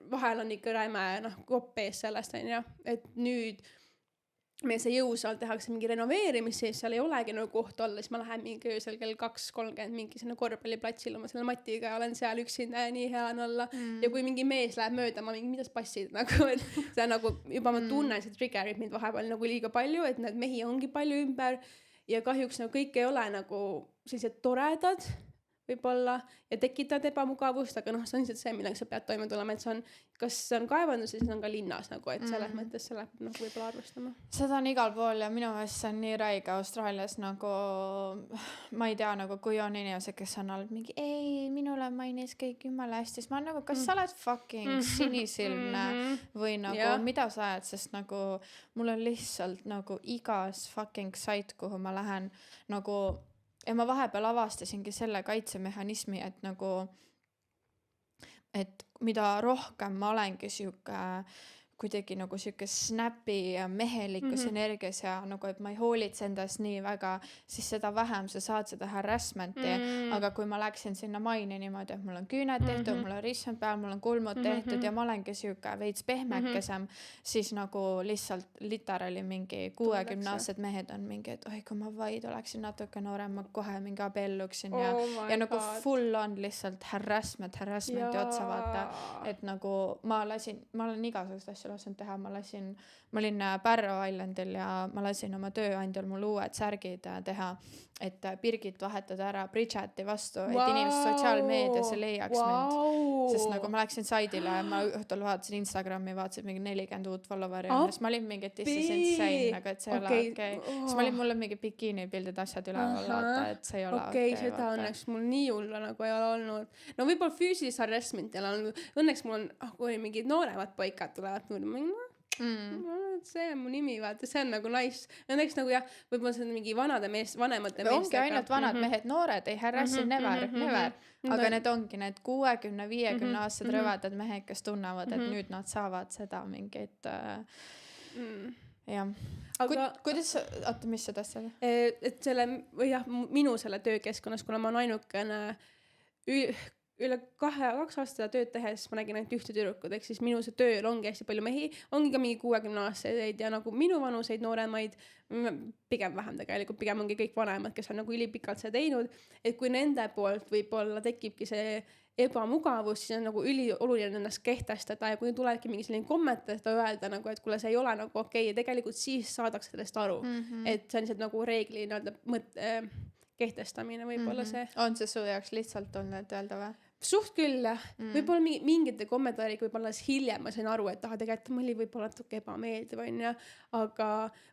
vahel on ikka räime kopp ees sellest, et nüüd meil see jõusaal tehakse mingi renoveerimist, siis seal ei olegi nagu koht olla, siis ma lähen mingi öösel kell 2:30 mingi sinna korvpalliplatsile oma selle matiga ja olen seal üksinda ja nii hea on olla ja kui mingi mees läheb mööda, ma mingi, mida sa passid nagu, et see nagu juba ma tunnen, see triggerib mind vahepeal nagu liiga palju, et need mehi ongi palju ümber ja kahjuks nagu kõik ei ole nagu sellised toredad võib-olla ja tekitad ebamugavust, aga see on lihtsalt see, millega sa pead toime tulema, et see on, kas see on kaevandus ja siis on ka linnas nagu, et selles mõttes selle nagu võib-olla arvestama. Seda on igal pool ja minu meelest see on nii räige Austraalias nagu, ma ei tea nagu, kui on inimesed, kes on olnud mingi, ei, minule mainis kõik jumala hästi, siis ma olen nagu, kas sa oled fucking sinisilmne või nagu, mida sa ajad, sest nagu mul on lihtsalt nagu igas fucking site, kuhu ma lähen nagu ja ma vahepeal avastasingi selle kaitsemehhanismi, et nagu, et mida rohkem ma olengi siuke kuidagi nagu siuke snappy ja mehelikus energias ja nagu, et ma ei hoolitse endast nii väga, siis seda vähem sa saad seda harassment'i. Aga kui ma läksin sinna maini niimoodi, et mul on küüned tehtud, mul on rissand peal, mul on kulmud tehtud ja ma olengi siuke veits pehmekesem, siis nagu lihtsalt literaali mingi 60-aastased mehed on mingi, et oi, kui ma vaid oleksin natuke noorem, ma kohe mingi abielluksin ja nagu full on lihtsalt harassment'i otsa vaata, et nagu ma olen igasugust asju lasknud teha, ma olin Barrow Islandil ja ma lasin oma tööandjal mul uued särgid teha, et Birgit vahetada ära Bridgeti vastu, et inimesed sotsiaalmeedias ei leiaks mind, sest nagu ma läksin saidile ja ma õhtul vaatasin Instagrami, vaatasin mingi 40 uut followeri ja siis ma olin mingi, et this is insane, aga et see ei ole okei. Siis ma olin mulle mingi bikiinipildid asjad üleval vaata, et see ei ole okei. Seda õnneks mul nii hullu nagu ei ole olnud. No võib-olla füüsilist harassment ei ole olnud. Õnneks mul on, kui mingid nooremad poikad tulevad mulle, see on mu nimi, vaata, see on nagu nice. Õnneks nagu jah, võib-olla see on mingi vanemate meestega. Ongi ainult vanad mehed, noored ei harassi never. Aga need ongi need 60-50 aastased rõvedad mehed, kes tunnevad, et nüüd nad saavad seda mingit jah. Kuidas, mis seda asja? Et selle, või jah, minu selle töökeskkonnas, kuna ma olen ainukene üle 2 aastat tööd tehes ma nägin ainult ühte tüdrukut, ehk siis minu see tööl ongi hästi palju mehi, ongi ka mingi 60-aastaseid ja nagu minu vanuseid nooremaid, pigem vähem tegelikult, pigem ongi kõik vanemad, kes on nagu ülipikalt seda teinud, et kui nende poolt võib-olla tekibki see ebamugavus, siis on nagu ülioluline ennast kehtestada ja kui tulebki mingi selline kommentaar, seda öelda nagu, et kuule, see ei ole nagu okei, ja tegelikult siis saadakse sellest aru, et see on lihtsalt nagu reegli kehtestamine võib-olla see. On see su jaoks lihtsalt olnud, et öelda või? Suht küll, jah. Võib-olla mingite kommentaariga võib-olla hiljem ma sain aru, et tegelikult ma oli võib-olla natuke ebameeldiv, aga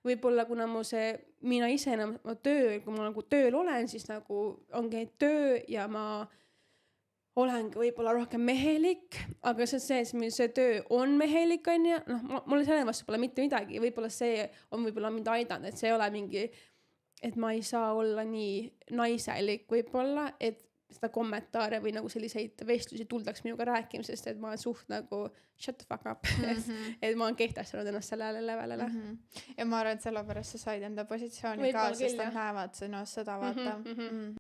võib-olla kuna mina ise enam töö, kui ma nagu tööl olen, siis nagu ongi töö ja ma olengi võib-olla rohkem mehelik, aga see töö on mehelik, mulle selle vastu pole mitte midagi, võib-olla see on võib-olla mind aidanud, et see ei ole mingi, et ma ei saa olla nii naiselik võib-olla, et seda kommentaare või nagu selliseid vestlusi tuldaks minuga rääkimisest, et ma olen suht nagu shut the fuck up, et ma olen kehtestanud ennast sellele levelile. Ja ma arvan, et sellepärast sa said enda positsiooni ka, sest nad näevad sinust seda vaata.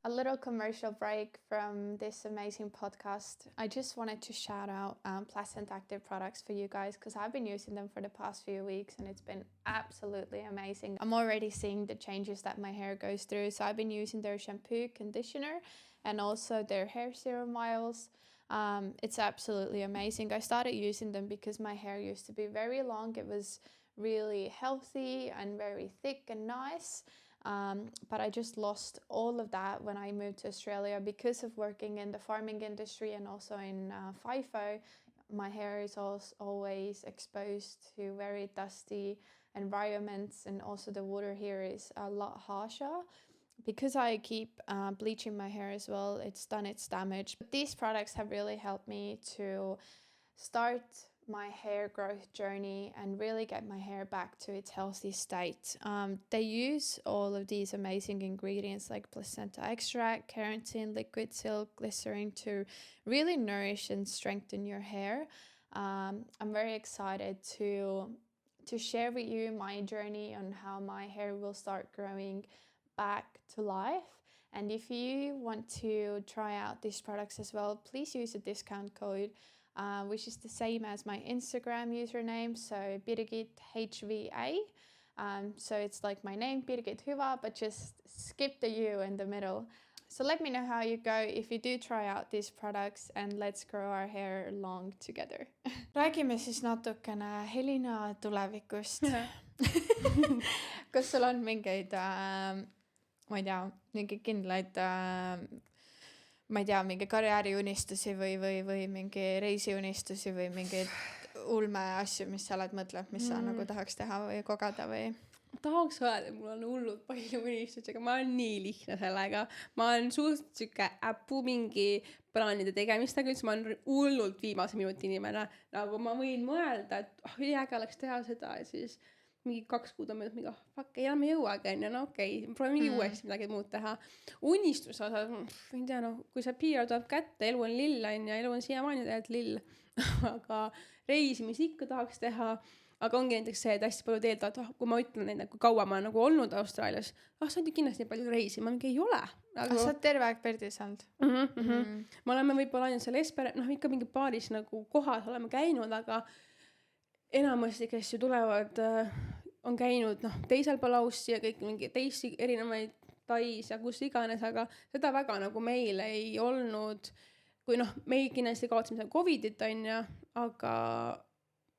A little commercial break from this amazing podcast. I just wanted to shout out Pleasant Active products for you guys because I've been using them for the past few weeks and it's been absolutely amazing. I'm already seeing the changes that my hair goes through. So I've been using their shampoo, conditioner, and also their hair serum oils. It's absolutely amazing. I started using them because my hair used to be very long. It was really healthy and very thick and nice. But I just lost all of that when I moved to Australia because of working in the farming industry and also in FIFO. My hair is always exposed to very dusty environments, and also the water here is a lot harsher. Because I keep bleaching my hair as well, it's done its damage. But these products have really helped me to start my hair growth journey and really get my hair back to its healthy state. They use all of these amazing ingredients like placenta extract, keratin, liquid silk, glycerin to really nourish and strengthen your hair. I'm very excited to share with you my journey on how my hair will start growing back to life. And if you want to try out these products as well, please use a discount code which is the same as my Instagram username, so Birgit HVA. So it's like my name, Birgit Hyvä, but just skip the U in the middle. So let me know how you go if you do try out these products and let's grow our hair long together. Räägime siis natukene Helina tulevikust. Kas sul on mingeid ma ei tea, mingi kindlaid, ma ei tea, mingi karjääriunistusi või mingi reisiunistusi või mingeid ulme asju, mis sa oled mõtled, mis sa nagu tahaks teha või kogeda või? Tahaks öelda, mul on hullult palju unistusi, aga ma olen nii lihtne sellega. Ma olen suht siuke äppu mingi plaanide tegemistega, üldse ma olen hullult viimase minuti inimene. Nagu ma võin mõelda, et äge oleks teha seda ja siis mingi 2 kuud on mingi, fuck, ei enam ei jõuagi, onju, no okei, proovime mingi uuesti midagi muud teha. Unistuse osas, ei tea, noh, kui see PR tuleb kätte, elu on lill, onju, elu on siiamaani tegelikult lill. Aga reisimist ikka tahaks teha, aga ongi näiteks see, et hästi palju teeldavad, kui ma ütlen neile, kui kaua ma nagu olnud Austraalias, sa oled ju kindlasti nii palju reisi, ma mingi ei ole. Aga sa oled terve aeg Perdis olnud? Me oleme võib-olla ainult seal noh, ikka mingi paaris nagu kohas oleme käinud, aga enamasti, kes ju tulevad, on käinud noh, teisel pool Aussi ja kõik mingi teisi erinevaid Tais ja kus iganes, aga seda väga nagu meil ei olnud, kui noh, me kindlasti kaotsime seda Covidit onja, aga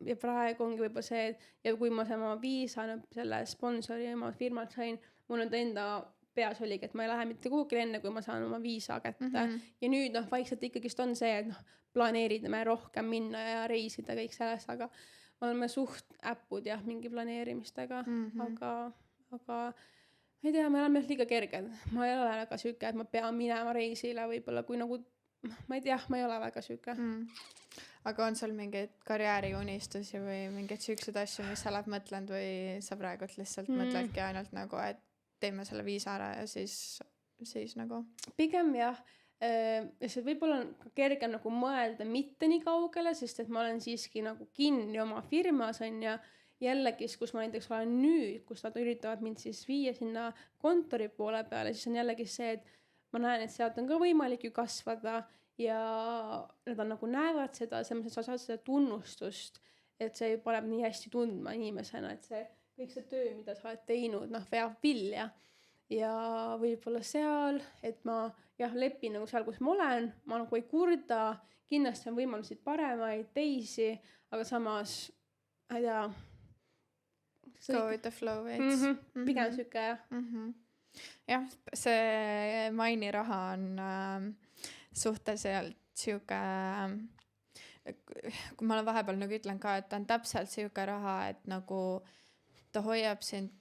ja praegu ongi võib-olla see, ja kui ma sama viisa selle sponsori oma firmalt sain, mul nüüd enda peas oligi, et ma ei lähe mitte kuhugile enne, kui ma saan oma viisa kätte. Ja nüüd noh, vaikselt ikkagist on see, et noh, planeerime rohkem minna ja reisida kõik sellest, aga me oleme suht äppud jah, mingi planeerimistega, aga ma ei tea, me oleme liiga kerged. Ma ei ole väga süke, et ma pean minema reisile võib-olla, kui nagu, ma ei tea, ma ei ole väga süke. Aga on sul mingeid karjääriunistusi või mingeid süüksed asju, mis sa oled mõtlenud või sa praegu lihtsalt mõtledki ainult nagu, et teeme selle viisa ära ja siis nagu? Pigem jah, see võib-olla on kergem nagu mõelda mitte nii kaugele, sest et ma olen siiski nagu kinni oma firmas on ja jällegi, kus ma näiteks olen nüüd, kus nad üritavad mind siis viia sinna kontori poole peale, siis on jällegi see, et ma näen, et sealt on ka võimalik ju kasvada ja nad on nagu näevad seda, selles mõttes, et sa saad seda tunnustust, et see paneb nii hästi tundma inimesena, et see kõik see töö, mida sa oled teinud, noh, veab vilja ja võib-olla seal, et ma jah, lepin nagu seal, kus ma olen, ma nagu ei kurda, kindlasti on võimalusid paremaid, teisi, aga samas, ma ei tea, go with the flow veits. Pigem süke jah. Jah, see mainiraha on suhteliselt siuke, kui ma olen vahepeal nagu ütlen ka, et ta on täpselt siuke raha, et nagu ta hoiab sind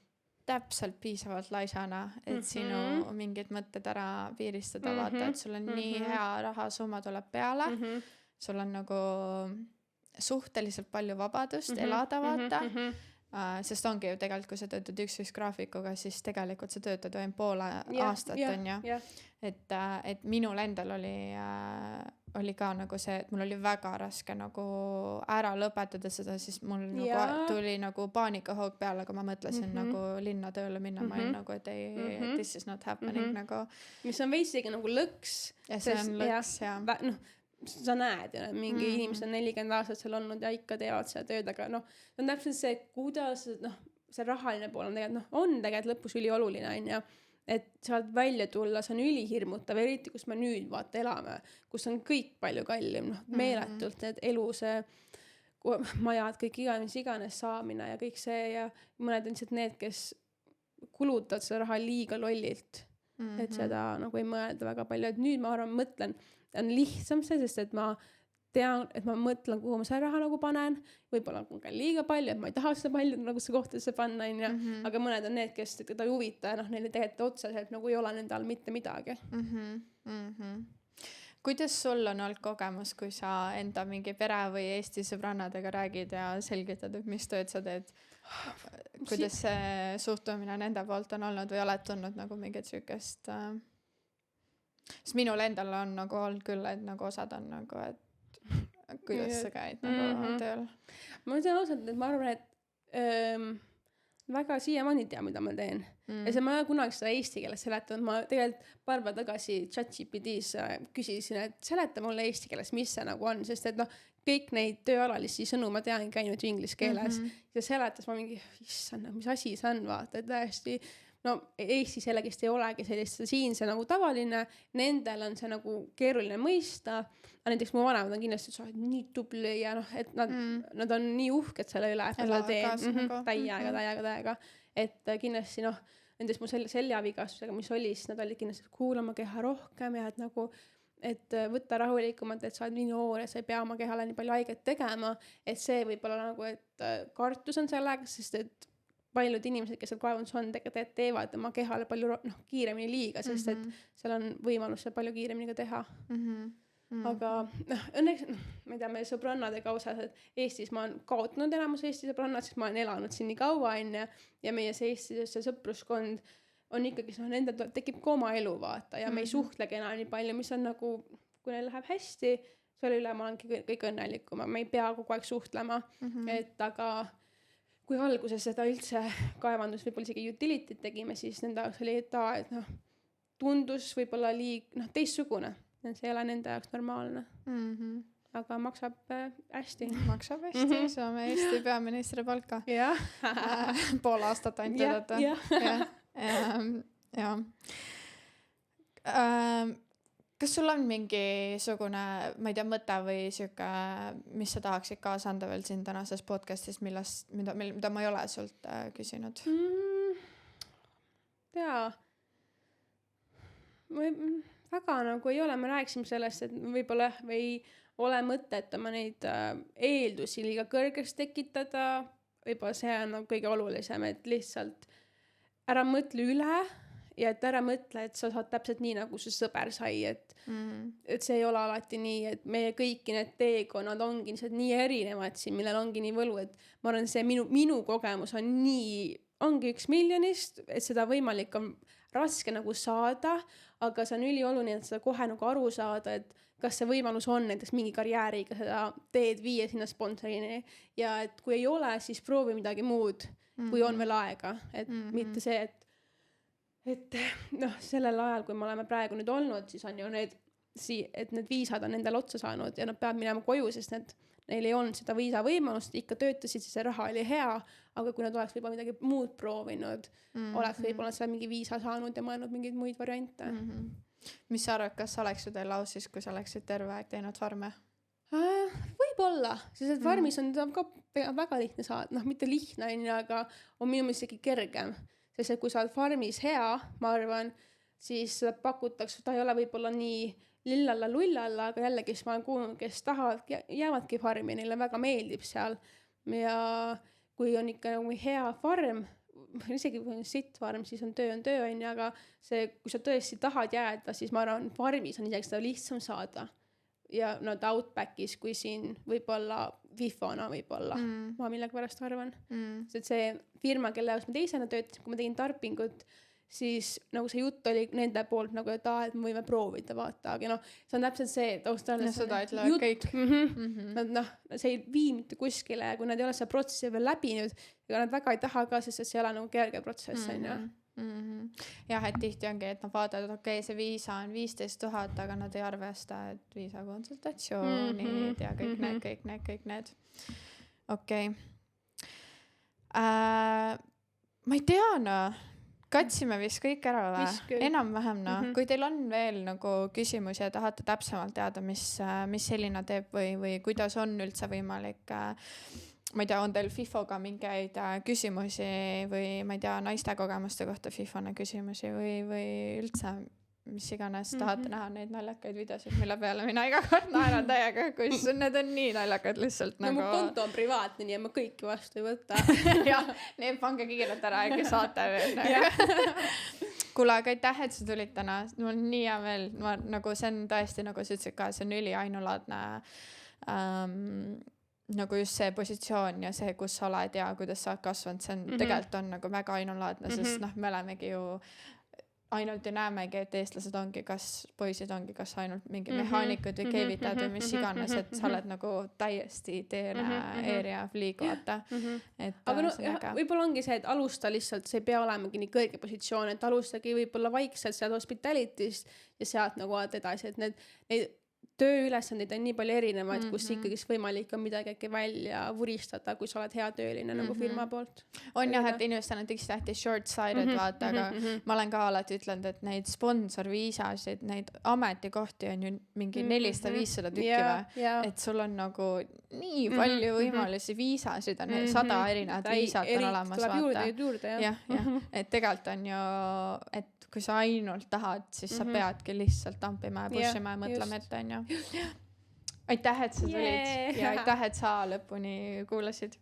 täpselt piisavalt laisana, et sinu mingid mõtted ära piiristada, vaata, et sul on nii hea rahasumma tuleb peale, sul on nagu suhteliselt palju vabadust elada, vaata, sest ongi ju tegelikult, kui sa töötad 1-1 graafikuga, siis tegelikult sa töötad ainult poole aastat, on ju. Et minul endal oli ka nagu see, et mul oli väga raske nagu ära lõpetada seda, siis mul nagu tuli nagu paanikahoog peale, aga ma mõtlesin nagu linna tööle minna, ma olin nagu, et ei, this is not happening nagu. Mis on veitsigi nagu lõks. Ja see on lõks, jah. Noh, sa näed ja mingi inimesed on 40 aastat seal olnud ja ikka teevad seda tööd, aga noh, on täpselt see, kuidas noh, see rahaline pool on tegelikult, noh, on tegelikult lõpus ülioluline on ja et saad välja tulla, see on ülihirmutav, eriti kus me nüüd vaata elame, kus on kõik palju kallim, noh, meeletult need elu, see majad, kõik iganes saamine ja kõik see ja mõned on lihtsalt need, kes kulutavad seda raha liiga lollilt, et seda nagu ei mõelda väga palju, et nüüd ma arvan, mõtlen, on lihtsam see, sest et ma tean, et ma mõtlen, kuhu ma selle raha nagu panen, võib-olla on ka liiga palju, et ma ei taha seda palju nagu see kohtadesse panna, aga mõned on need, kes teda ei huvita ja noh, neile tegelikult otseselt nagu ei ole nende all mitte midagi. Kuidas sul on olnud kogemus, kui sa enda mingi pere või Eesti sõbrannadega räägid ja selgitad, et mis tööd sa teed? Kuidas see suhtumine nende poolt on olnud või oled tundnud nagu mingit sükest? Sest minul endal on nagu olnud küll, et nagu osad on nagu, et kuidas sa käid nagu tööl? Ma ütlen ausalt, et ma arvan, et väga siiamaani tea, mida ma teen. Ja see ma ei ole kunagi seda eesti keeles seletanud. Ma tegelikult paar päeva tagasi ChatGPT's küsisin, et seleta mulle eesti keeles, mis see nagu on, sest et noh, kõik neid tööalalisi sõnu ma tean käinud inglise keeles ja seletas ma mingi, issand, mis asi see on, vaata, et täiesti no Eestis sellegist ei olegi sellist, siin see nagu tavaline, nendel on see nagu keeruline mõista, aga näiteks mu vanemad on kindlasti, et sa oled nii tubli ja noh, et nad on nii uhked selle üle, et ma teen täiega, et kindlasti noh, nendes mu seljavigastusega, mis oli, siis nad olid kindlasti kuulama keha rohkem ja et nagu et võtta rahulikumalt, et sa oled nii noor ja sa ei pea oma kehale nii palju haiget tegema, et see võib olla nagu, et kartus on sellega, sest et paljud inimesed, kes seal kaevundus on, tegelikult teevad oma kehale palju kiiremini liiga, sest et seal on võimalus palju kiiremini ka teha. aga noh, õnneks ma ei tea, meie sõbrannadega osas, et Eestis ma olen kaotanud enamus Eesti sõbrannad, sest ma olen elanud siin nii kaua ja meie see sõpruskond on ikkagi nendel tekib ka oma elu vaata ja me ei suhtlegi enam nii palju, mis on nagu, kui neil läheb hästi, selle üle ma olengi kõik õnnelikum, me ei pea kogu aeg suhtlema, et aga kui alguses seda üldse kaevandus võib-olla isegi utility't tegime, siis nende jaoks oli et tundus võib-olla teistsugune, see ei ole nende jaoks normaalne. Aga maksab hästi. Maksab hästi, saame Eesti peaministri palka. Jah. Pool aastat ainult edata. Ja. Kas sul on mingisugune, ma ei tea, mõte või siuke, mis sa tahaksid kaasa anda veel siin tänases podcastis, mida ma ei ole sult küsinud? Jaa. Väga nagu ei ole, me rääkisime sellest, et võib-olla ei ole mõtet oma neid eeldusi liiga kõrgeks tekitada, võib-olla see on kõige olulisem, et lihtsalt ära mõtle üle ja et ära mõtle, et sa saad täpselt nii, nagu su sõber sai, et see ei ole alati nii, et meie kõiki need teekonnad ongi nii erinevad siin, millel ongi nii võlu, et ma arvan, see minu kogemus on ongi 1 miljonist, et seda võimalik on raske nagu saada, aga see on ülioluline, et seda kohe nagu aru saada, et kas see võimalus on näiteks mingi karjääriga seda teed viia sinna sponsorini ja et kui ei ole, siis proovi midagi muud, kui on veel aega, et mitte see, et sellel ajal, kui me oleme praegu nüüd olnud, siis on ju need viisad on nendel otsa saanud ja nad peavad minema koju, sest neil ei olnud seda viisa võimalust, ikka töötasid, siis see raha oli hea, aga kui nad oleks võib-olla midagi muud proovinud, oleks võib-olla seda mingi viisa saanud ja mõelnud mingeid muid variante. Mis sa arvad, kas sa oleks ju teil aus siis, kui sa oleksid terve aeg teinud farme? Võib-olla, sest farmis on ka väga lihtne saada, mitte lihtne, aga on minu meelest ikkagi kergem. Sest kui sa oled farmis hea, ma arvan, siis seda pakutakse, ta ei ole võib-olla nii lillalla-lullalla, aga jällegi, ma olen kuulnud, kes tahavad, jäävadki farmi, neile väga meeldib seal. Ja kui on ikka nagu hea farm, isegi kui on sitt farm, siis on töö, aga see, kui sa tõesti tahad jääda, siis ma arvan, farmis on isegi seda lihtsam saada. Ja Outbackis, kui siin võib-olla Vifona võib-olla, ma millegi pärast arvan. Sest see firma, kelle jaoks me teisena töötasin, kui ma tegin tarpingut, siis nagu see jutt oli nende poolt nagu, et me võime proovida vaata, aga see on täpselt see, et seda ütlevad kõik. See ei vii mitte kuskile, kui nad ei ole seda protsessi veel läbinud, ega nad väga ei taha ka, sest see ei ole nagu kerge protsess on ju. Jah, et tihti ongi, et vaatavad, okei, see viisa on 15 000, aga nad ei arvesta, et viisa konsultatsioonid ja kõik need. Okei. Ma ei tea, katsime vist kõik ära või? Enam-vähem, Kui teil on veel nagu küsimusi ja tahate täpsemalt teada, mis Elina teeb või kuidas on üldse võimalik, ma ei tea, on teil FIFOga mingeid küsimusi või ma ei tea, naiste kogemuste kohta FIFOna küsimusi või üldse mis iganes tahate näha neid naljakaid videosid, mille peale mina iga kord naeran täiega, kus need on nii naljakad lihtsalt nagu... mu konto on privaatne, nii et ma kõiki vastu ei võta. Jah, need pange kiirelt ära, äkki saate veel. Kuule, aga aitäh, et sa tulid täna. Mul on nii hea meel. Nagu see on tõesti, nagu sa ütlesid ka, see on üli ainulaadne nagu just see positsioon ja see, kus sa oled ja kuidas sa oled kasvanud, see on tegelikult on nagu väga ainulaadne, sest me olemegi ju ainult ju näemegi, et eestlased ongi, kas poisid ongi, kas ainult mingi mehaanikud või keevitad või mis iganes, et sa oled nagu täiesti teene area fliig, vaata. Aga võib-olla ongi see, et alusta lihtsalt, see ei pea olemegi nii kõrge positsioon, et alustagi võib-olla vaikselt sealt hospitalitist ja sealt nagu edasi, et need tööülesandeid on nii palju erinevaid, kus ikkagi võimalik on midagi äkki välja vuristada, kui sa oled hea tööline nagu firma poolt. On jah, et inimestel on tähtis short-sighted vaata, aga ma olen ka alati ütlenud, et neid sponsorviisasid, neid ametikohti on ju mingi 400-500 tükki või, et sul on nagu nii palju võimalusi viisasid, on 100 erinevat viisat on olemas vaata. Jah, et tegelikult on ju, et kui sa ainult tahad, siis sa peadki lihtsalt tampima ja pushima ja mõtlema ette, on ju. Aitäh, et sa tulid ja aitäh, et sa lõpuni kuulasid.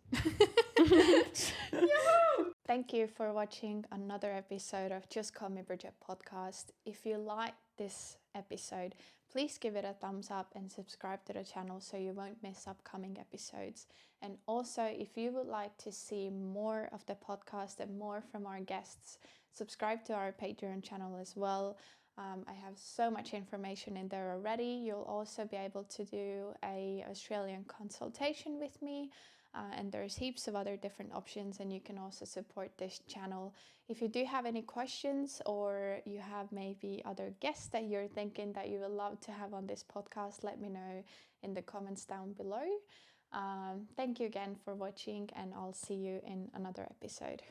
Thank you for watching another episode of Just Call Me Bridget podcast. If you like this episode, please give it a thumbs up and subscribe to the channel so you won't miss upcoming episodes. And also, if you would like to see more of the podcast and more from our guests, subscribe to our Patreon channel as well. I have so much information in there already. You'll also be able to do a Australian consultation with me, and there's heaps of other different options, and you can also support this channel. If you do have any questions or you have maybe other guests that you're thinking that you would love to have on this podcast, let me know in the comments down below. Thank you again for watching, and I'll see you in another episode.